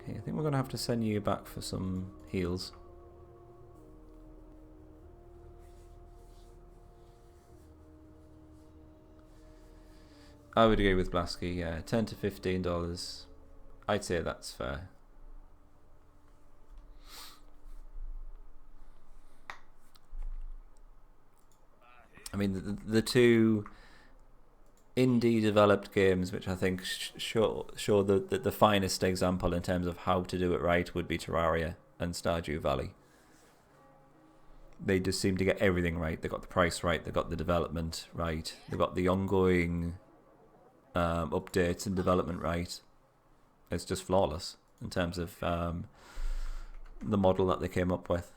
Speaker 1: Okay, I think we're going to have to send you back for some heals. I would agree with Blasky, yeah. $10 to $15. I'd say that's fair. I mean, the two indie developed games which I think show the finest example in terms of how to do it right would be Terraria and Stardew Valley. They just seem to get everything right. They got the price right, they got the development right, they got the ongoing updates and development right. It's just flawless in terms of the model that they came up with.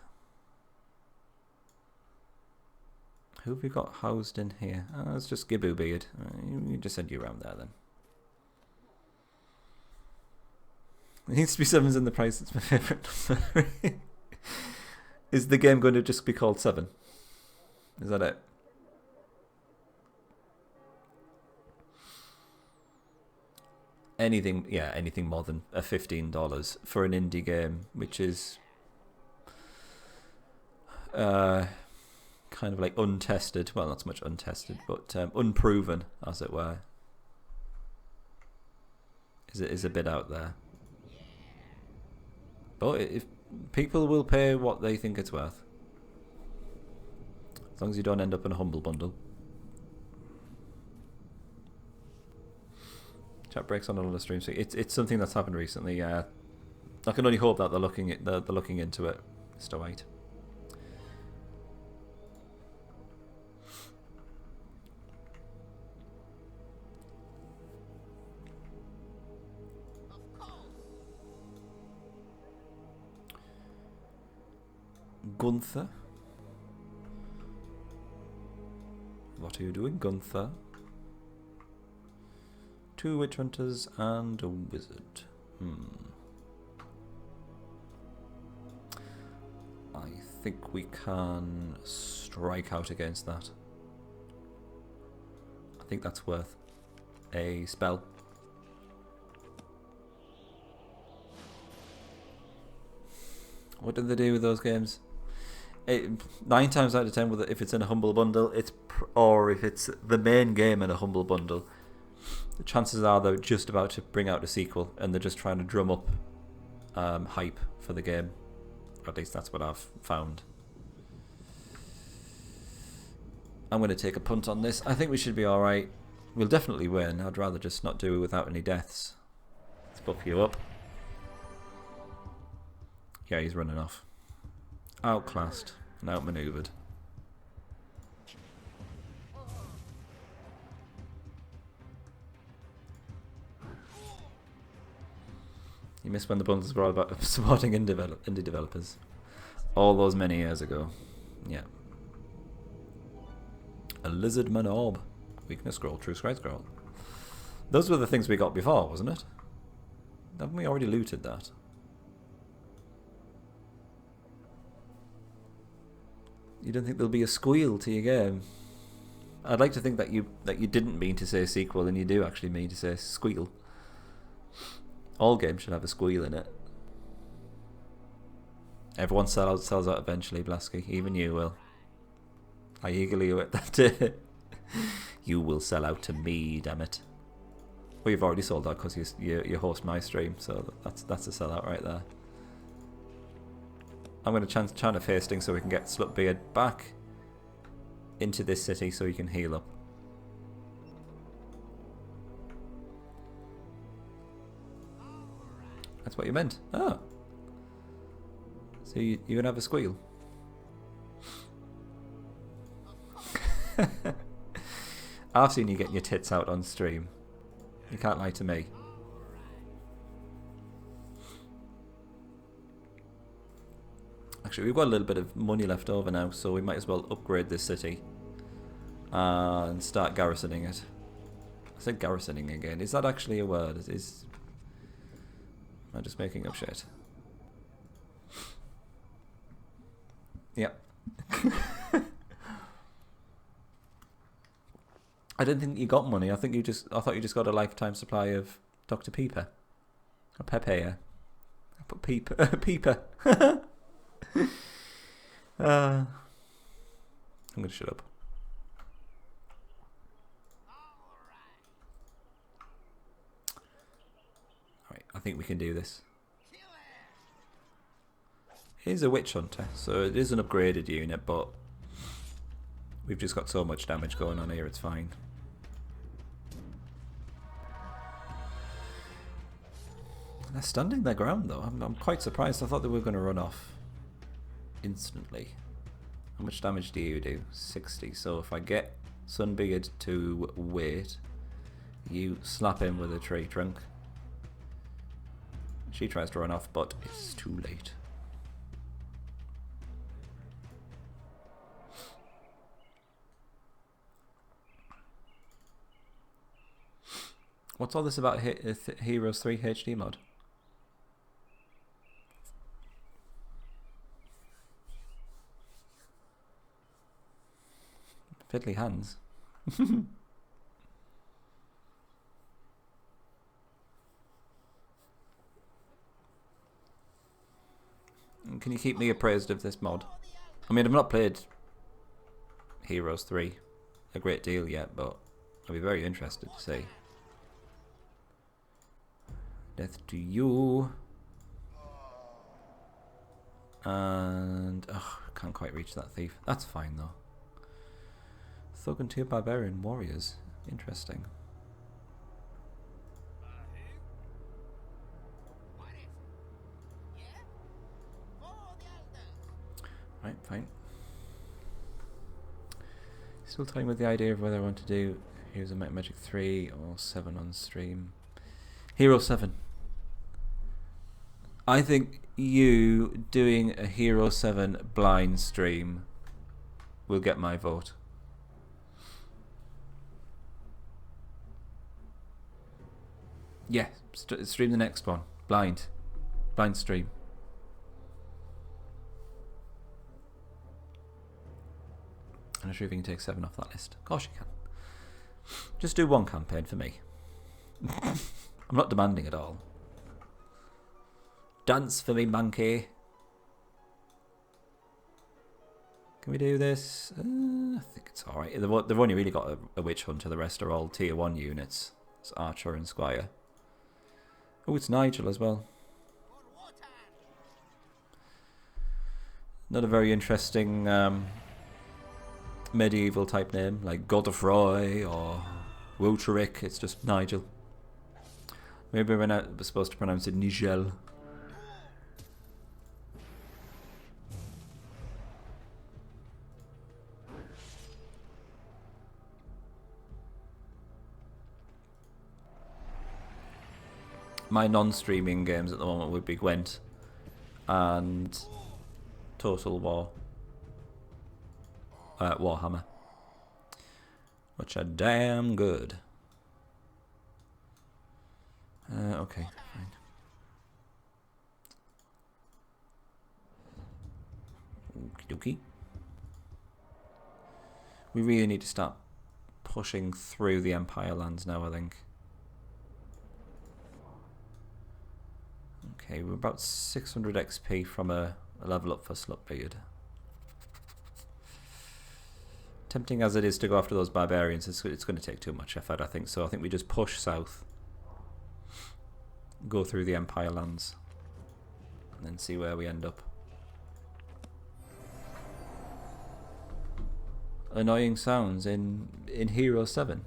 Speaker 1: Who have we got housed in here? It's just Giboo Beard. You just send you around there then. It needs to be 7s in the price. It's my favourite number. Is the game going to just be called 7? Is that it? Anything, yeah, anything more than a $15 for an indie game, which is kind of like untested. Well, not so much untested, but unproven, as it were. Is a bit out there. But if people will pay what they think it's worth, as long as you don't end up in a humble bundle. Chat breaks on another stream, so it's something that's happened recently. I can only hope that they're looking into it. Mr. White. Gunther, what are you doing, Gunther? 2 witch hunters and a wizard. I think we can strike out against that. I think that's worth a spell. What do they do with those games? 9 times out of 10, if it's in a humble bundle, or if it's the main game in a humble bundle, the chances are they're just about to bring out a sequel, and they're just trying to drum up hype for the game. Or at least that's what I've found. I'm going to take a punt on this. I think we should be alright. We'll definitely win. I'd rather just not do it without any deaths. Let's buff you up. Yeah, he's running off. Outclassed and outmaneuvered. You missed when the bundles were all about supporting indie developers. All those many years ago. Yeah. A lizardman orb. Weakness scroll, true scribe scroll. Those were the things we got before, wasn't it? Haven't we already looted that? You don't think there'll be a squeal to your game? I'd like to think that you didn't mean to say sequel and you do actually mean to say squeal. All games should have a squeal in it. Everyone sells out eventually, Blasky. Even you will. I eagerly await that day. You will sell out to me, damn it. Well, you've already sold out because you host my stream, so that's a sellout right there. I'm going to chant a fasting so we can get Slutbeard back into this city so he can heal up. That's what you meant. Oh. So you're going to have a squeal? I've seen you getting your tits out on stream. You can't lie to me. Actually, we've got a little bit of money left over now, so we might as well upgrade this city and start garrisoning it. I said garrisoning again. Is that actually a word? Am I just making up shit? Yep. I didn't think you got money. I thought you just got a lifetime supply of Dr. Peeper. Or Pepe. I put Peeper. Peeper. I'm gonna shut up. Alright, I think we can do this. It is a witch hunter, so it is an upgraded unit, but we've just got so much damage going on here, it's fine. They're standing their ground though. I'm quite surprised. I thought they were going to run off instantly. How much damage do you do? 60. So if I get Sunbeard to wait, you slap him with a tree trunk. She tries to run off, but it's too late. What's all this about Heroes 3 HD mod? Fiddly hands. Can you keep me appraised of this mod? I mean, I've not played Heroes 3 a great deal yet, but I'll be very interested to see. Death to you. And can't quite reach that thief. That's fine though. Thug and 2 barbarian warriors. Interesting. Right, fine. Still toying with the idea of whether I want to do Heroes of Might and Magic 3 or 7 on stream. Hero 7. I think you doing a Hero 7 blind stream will get my vote. Yeah, stream the next one. Blind stream. I'm not sure if you can take 7 off that list. Of course you can. Just do one campaign for me. I'm not demanding at all. Dance for me, monkey. Can we do this? I think it's alright. They've only really got a witch hunter. The rest are all tier 1 units. It's Archer and Squire. Oh, it's Nigel as well. Not a very interesting medieval type name like Godefroy or Wotaric. It's just Nigel. Maybe we're supposed to pronounce it Nigel. My non-streaming games at the moment would be Gwent and Total War. Warhammer. Which are damn good. Okay, fine. Okie dokie. We really need to start pushing through the Empire lands now, I think. Okay, we're about 600 XP from a level up for Slutbeard. Tempting as it is to go after those barbarians, it's going to take too much effort, I think. So I think we just push south, go through the Empire lands, and then see where we end up. Annoying sounds in Hero 7.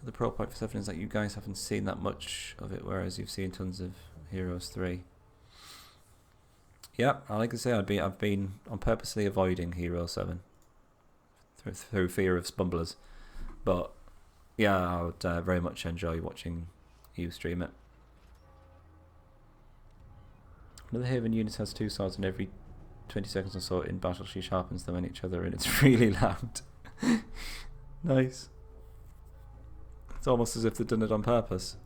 Speaker 1: The pro point for 7 is that you guys haven't seen that much of it, whereas you've seen tons of Heroes 3. Yeah, like I say, I'm purposely avoiding Hero 7 through fear of spumblers. But yeah, I would very much enjoy watching you stream it. One of the Haven units has 2 swords, and every 20 seconds or so in battle she sharpens them on each other, and it's really loud. Nice. It's almost as if they've done it on purpose.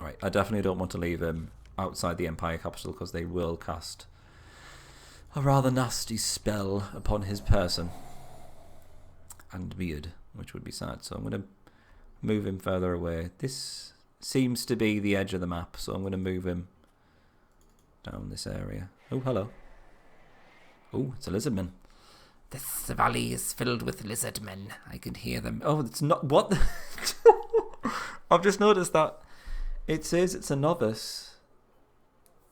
Speaker 1: Right, I definitely don't want to leave him outside the Empire capital because they will cast a rather nasty spell upon his person and beard, which would be sad. So I'm going to move him further away. This seems to be the edge of the map, so I'm going to move him down this area. Oh, hello. Oh, it's a lizardman.
Speaker 3: This valley is filled with lizardmen. I can hear them.
Speaker 1: Oh, it's not... What? I've just noticed that it says it's a novice.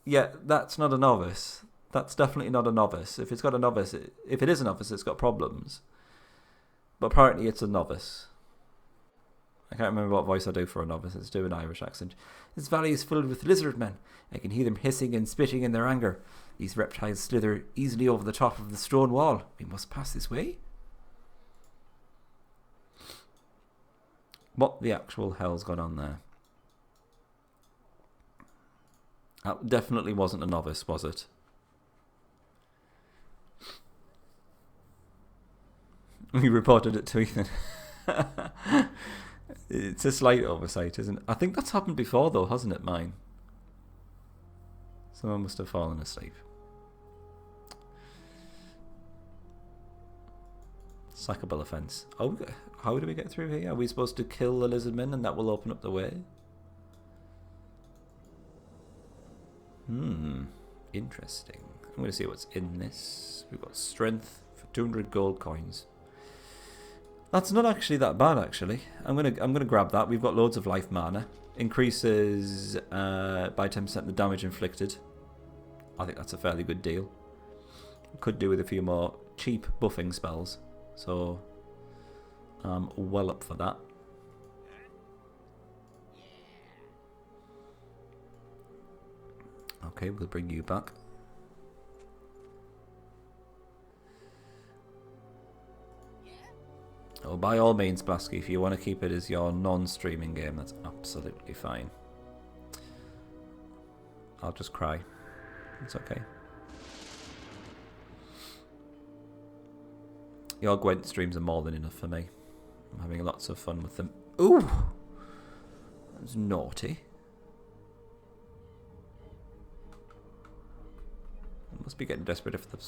Speaker 1: Yeah, that's not a novice. That's definitely not a novice. If it's got a novice... If it is a novice, it's got problems. But apparently it's a novice. I can't remember what voice I do for a novice. Let's do an Irish accent. This valley is filled with lizardmen. I can hear them hissing and spitting in their anger. These reptiles slither easily over the top of the stone wall. We must pass this way. What the actual hell's gone on there? That definitely wasn't a novice, was it? We reported it to Ethan. It's a slight oversight, isn't it? I think that's happened before, though, hasn't it, mine? Someone must have fallen asleep. Sackable offence. Oh, how do we get through here? Are we supposed to kill the lizardmen and that will open up the way? Interesting. I'm going to see what's in this. We've got strength for 200 gold coins. That's not actually that bad, actually. I'm gonna grab that. We've got loads of life mana. Increases by 10% the damage inflicted. I think that's a fairly good deal. Could do with a few more cheap buffing spells. So I'm well up for that. Okay, we'll bring you back. Oh, by all means, Blasky, if you want to keep it as your non-streaming game, that's absolutely fine. I'll just cry. It's okay. Your Gwent streams are more than enough for me. I'm having lots of fun with them. Ooh! That was naughty. I must be getting desperate if they're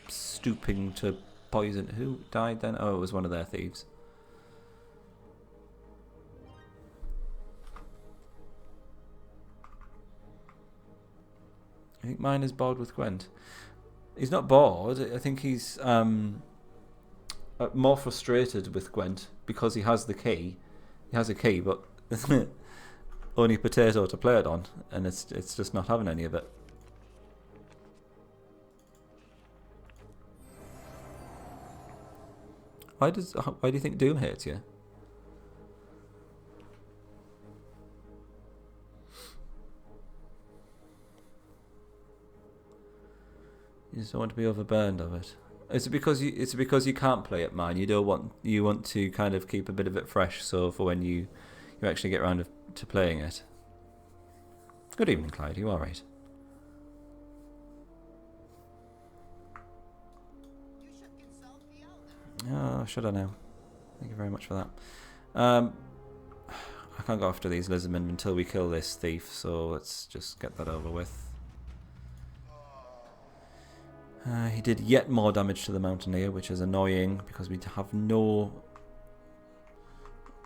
Speaker 1: stooping to poison. Who died then? Oh, it was one of their thieves. I think mine is bored with Gwent. He's not bored. I think he's more frustrated with Gwent because he has the key. He has a key, but only potato to play it on, and it's just not having any of it. Why do you think Doom hates you? You just don't want to be overburned of it. It's because you can't play it, man. You want to kind of keep a bit of it fresh, so for when you actually get around to playing it. Good evening, Clyde. You all right? Oh, should I now? Thank you very much for that. I can't go after these lizardmen until we kill this thief, so let's just get that over with. He did yet more damage to the mountaineer, which is annoying because we have no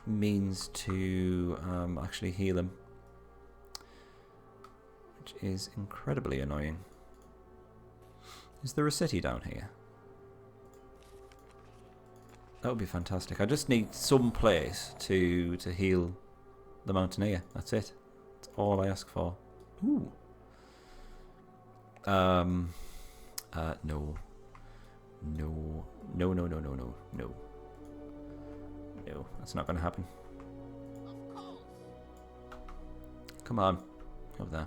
Speaker 1: means to actually heal him, which is incredibly annoying. Is there a city down here? That would be fantastic. I just need some place to heal the mountaineer. That's it. That's all I ask for. Ooh. No. No. No, no, no, no, no, no. No, that's not going to happen. Come on. Over there.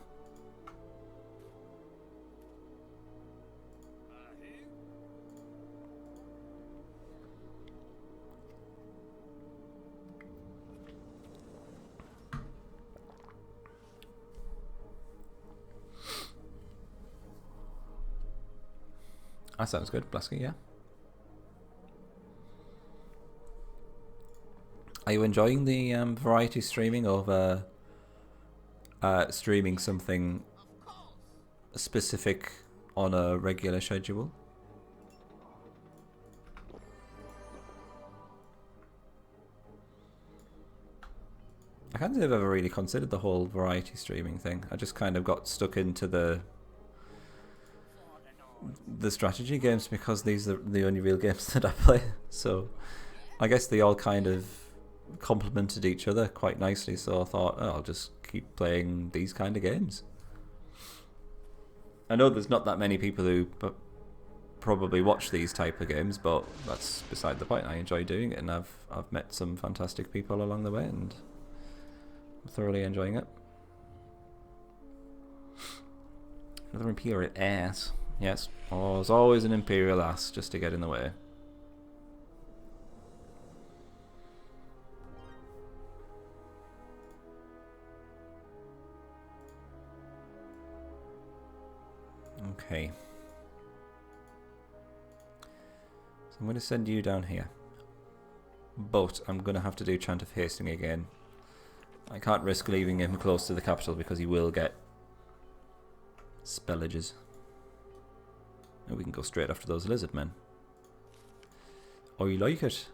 Speaker 1: That sounds good, Blasky, yeah. Are you enjoying the variety streaming over streaming something specific on a regular schedule? I can't say I've ever really considered the whole variety streaming thing. I just kind of got stuck into the strategy games because these are the only real games that I play. So I guess they all kind of complemented each other quite nicely. So I thought, oh, I'll just keep playing these kind of games. I know there's not that many people who probably watch these type of games, but that's beside the point. I enjoy doing it, and I've met some fantastic people along the way, and I'm thoroughly enjoying it. Another imperial ass. Yes, oh, there's always an imperial ass just to get in the way. Okay. So I'm going to send you down here. But I'm going to have to do Chant of Hasting again. I can't risk leaving him close to the capital because he will get spellages. And we can go straight after those lizard men. Oh, you like it?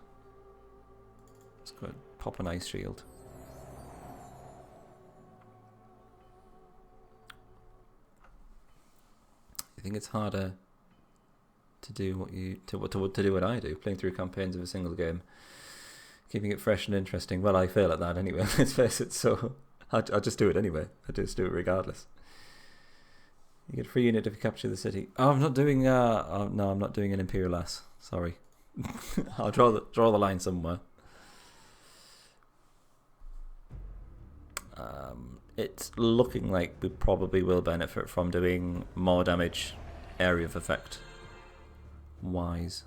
Speaker 1: Let's go pop an ice shield. I think it's harder to do what you to do what I do, playing through campaigns of a single game, keeping it fresh and interesting. Well, I fail at that anyway. Let's face it. So I just do it anyway. I just do it regardless. You get a free unit if you capture the city. Oh, I'm not doing. Oh, no, I'm not doing an imperial ass. Sorry. I'll draw the line somewhere. It's looking like we probably will benefit from doing more damage, area of effect wise.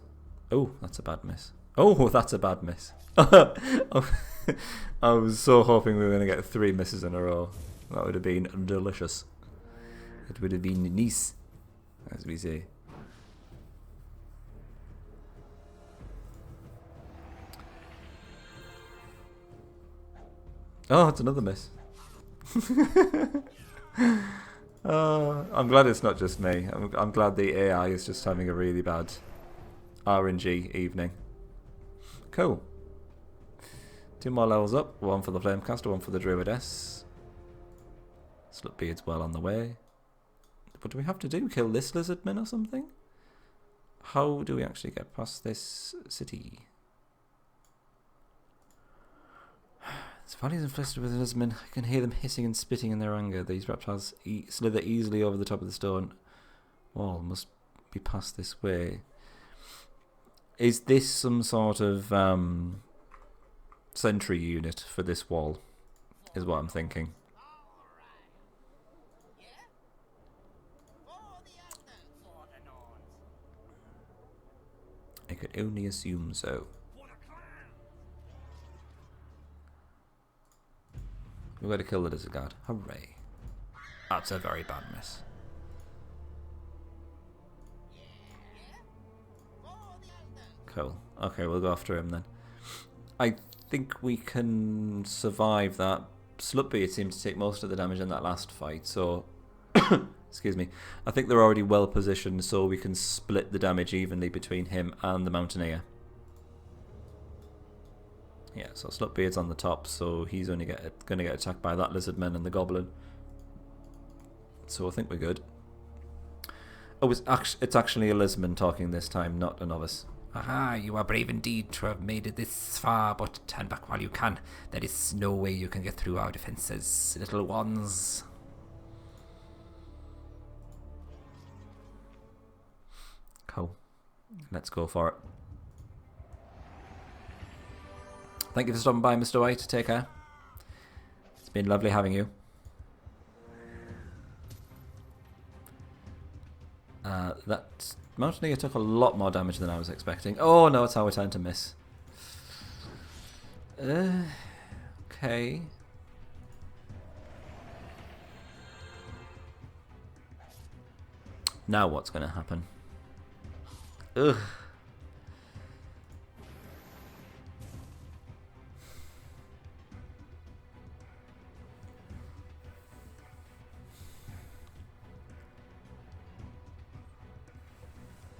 Speaker 1: Oh, that's a bad miss. Oh, that's a bad miss. I was so hoping we were going to get 3 misses in a row. That would have been delicious. It would have been nice, as we say. Oh, it's another miss. I'm glad it's not just me. I'm glad the AI is just having a really bad RNG evening. Cool. 2 more levels up. 1 for the Flamecaster, 1 for the Druidess. Slutbeard's well on the way. What do we have to do? Kill this lizardman or something? How do we actually get past this city? This valley is infested with lizardmen. I can hear them hissing and spitting in their anger. These reptiles slither easily over the top of the stone wall. Must be passed this way. Is this some sort of sentry unit for this wall? Is what I'm thinking. I could only assume so. We've got to kill the lizard guard. Hooray. That's a very bad miss. Cool. Okay, we'll go after him then. I think we can survive that. Slutbeard seemed to take most of the damage in that last fight, so excuse me. I think they're already well positioned, so we can split the damage evenly between him and the Mountaineer. Yeah, so Slutbeard's on the top, so he's only going to get attacked by that Lizardman and the Goblin. So I think we're good. Oh, it's actually a Lizardman talking this time, not a novice.
Speaker 3: Aha, you are brave indeed to have made it this far, but turn back while you can. There is no way you can get through our defences, little ones.
Speaker 1: Cool. Let's go for it. Thank you for stopping by, Mr. White. Take care. It's been lovely having you. That Mountaineer took a lot more damage than I was expecting. Oh no, it's our turn to miss. Okay. Now what's going to happen? Ugh.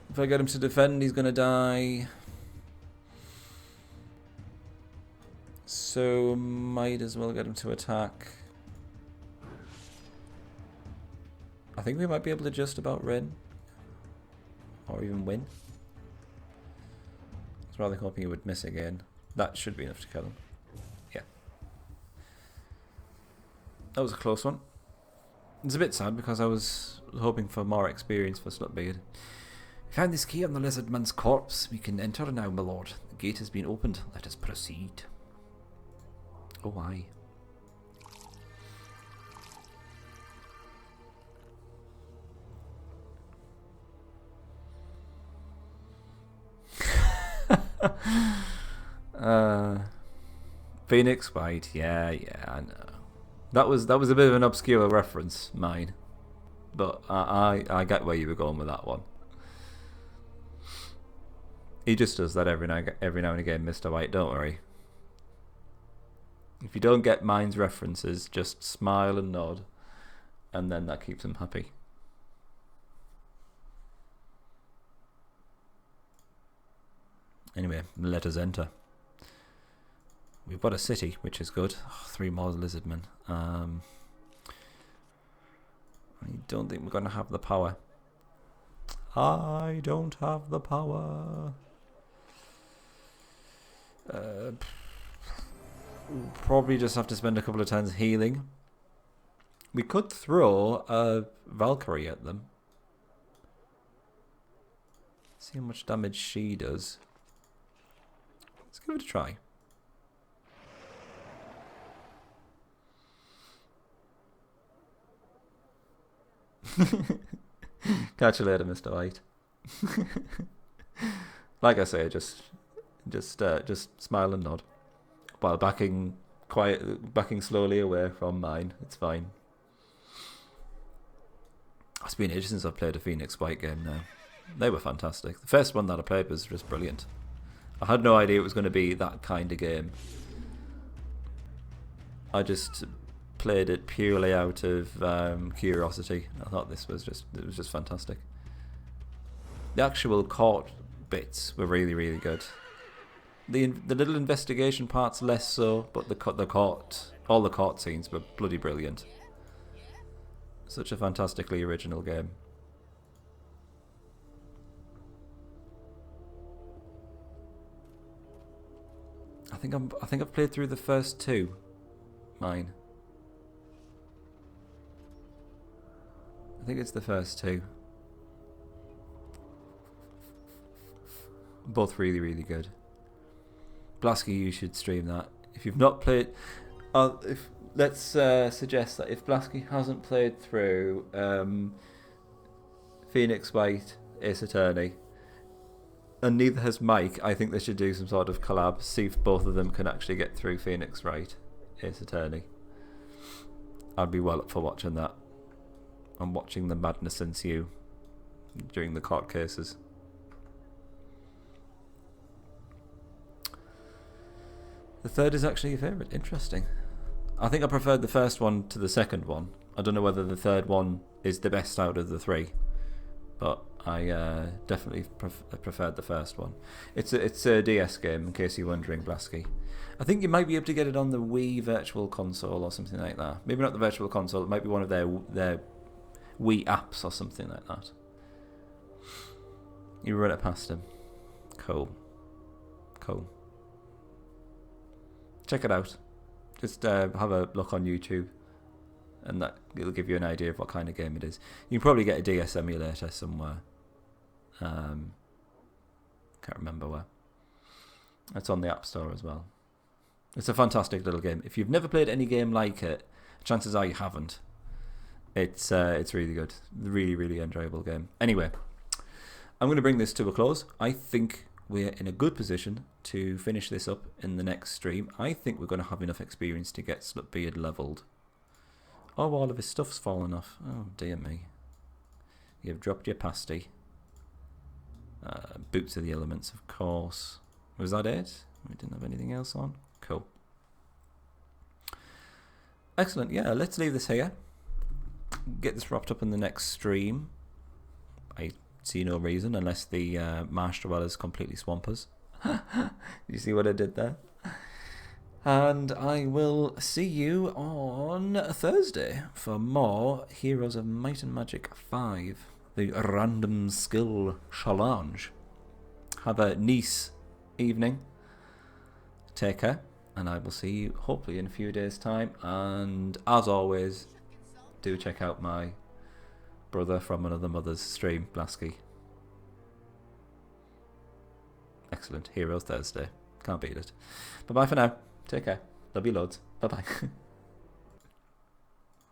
Speaker 1: If I get him to defend, he's going to die. So, might as well get him to attack. I think we might be able to just about win. Or even win. I was rather hoping he would miss again. That should be enough to kill him. Yeah. That was a close one. It's a bit sad because I was hoping for more experience for Slutbeard. We found this key on the Lizardman's corpse. We can enter now, my lord. The gate has been opened. Let us proceed. Oh, aye. Phoenix White, yeah, I know. That was a bit of an obscure reference, mine. But I get where you were going with that one. He just does that every now and again, Mr. White, don't worry. If you don't get mine's references, just smile and nod, and then that keeps him happy. Anyway, let us enter. We've got a city, which is good. Oh, 3 more Lizardmen. I don't think we're going to have the power. I don't have the power. We'll probably just have to spend a couple of turns healing. We could throw a Valkyrie at them. See how much damage she does. Let's give it a try. Catch you later, Mr. White. Like I say, just smile and nod while backing slowly away from mine. It's fine. It's been ages since I've played a Phoenix White game now. They were fantastic. The first one that I played was just brilliant. I had no idea it was going to be that kind of game. I just played it purely out of curiosity. I thought it was just fantastic. The actual court bits were really, really good. The little investigation parts less so, but all the court scenes were bloody brilliant. Such a fantastically original game. I think I've played through the first 2. Mine. I think it's the first 2. Both really, really good. Blasky, you should stream that. If you've not played... let's suggest that if Blasky hasn't played through Phoenix White, Ace Attorney, and neither has Mike, I think they should do some sort of collab, see if both of them can actually get through Phoenix White, Ace Attorney. I'd be well up for watching that. And watching the madness ensue during the court cases. The third is actually your favourite. Interesting. I think I preferred the first one to the second one. I don't know whether the third one is the best out of the three, but I definitely preferred the first one. It's a DS game, in case you're wondering, Blasky. I think you might be able to get it on the Wii Virtual Console or something like that. Maybe not the Virtual Console. It might be one of their Wii apps or something like that. You run it past him. Cool. Check it out. Just have a look on YouTube, and it'll give you an idea of what kind of game it is. You can probably get a DS emulator somewhere. Can't remember where. It's on the App Store as well. It's a fantastic little game. If you've never played any game like it, chances are you haven't. It's really good. Really, really enjoyable game. Anyway, I'm going to bring this to a close. I think we're in a good position to finish this up in the next stream. I think we're going to have enough experience to get Slutbeard leveled. Oh, all of his stuff's fallen off. Oh, dear me. You've dropped your pasty. Boots of the Elements, of course. Was that it? We didn't have anything else on? Cool. Excellent. Yeah, let's leave this here. Get this wrapped up in the next stream. I see no reason unless the Marsh Dwellers completely swamp us. You see what I did there? And I will see you on Thursday for more Heroes of Might and Magic 5, the Random Skill Challenge. Have a nice evening. Take care, and I will see you hopefully in a few days' time. And as always, do check out my brother from another mother's stream, Blasky. Excellent. Heroes Thursday. Can't beat it. Bye-bye for now. Take care. Love you loads. Bye-bye.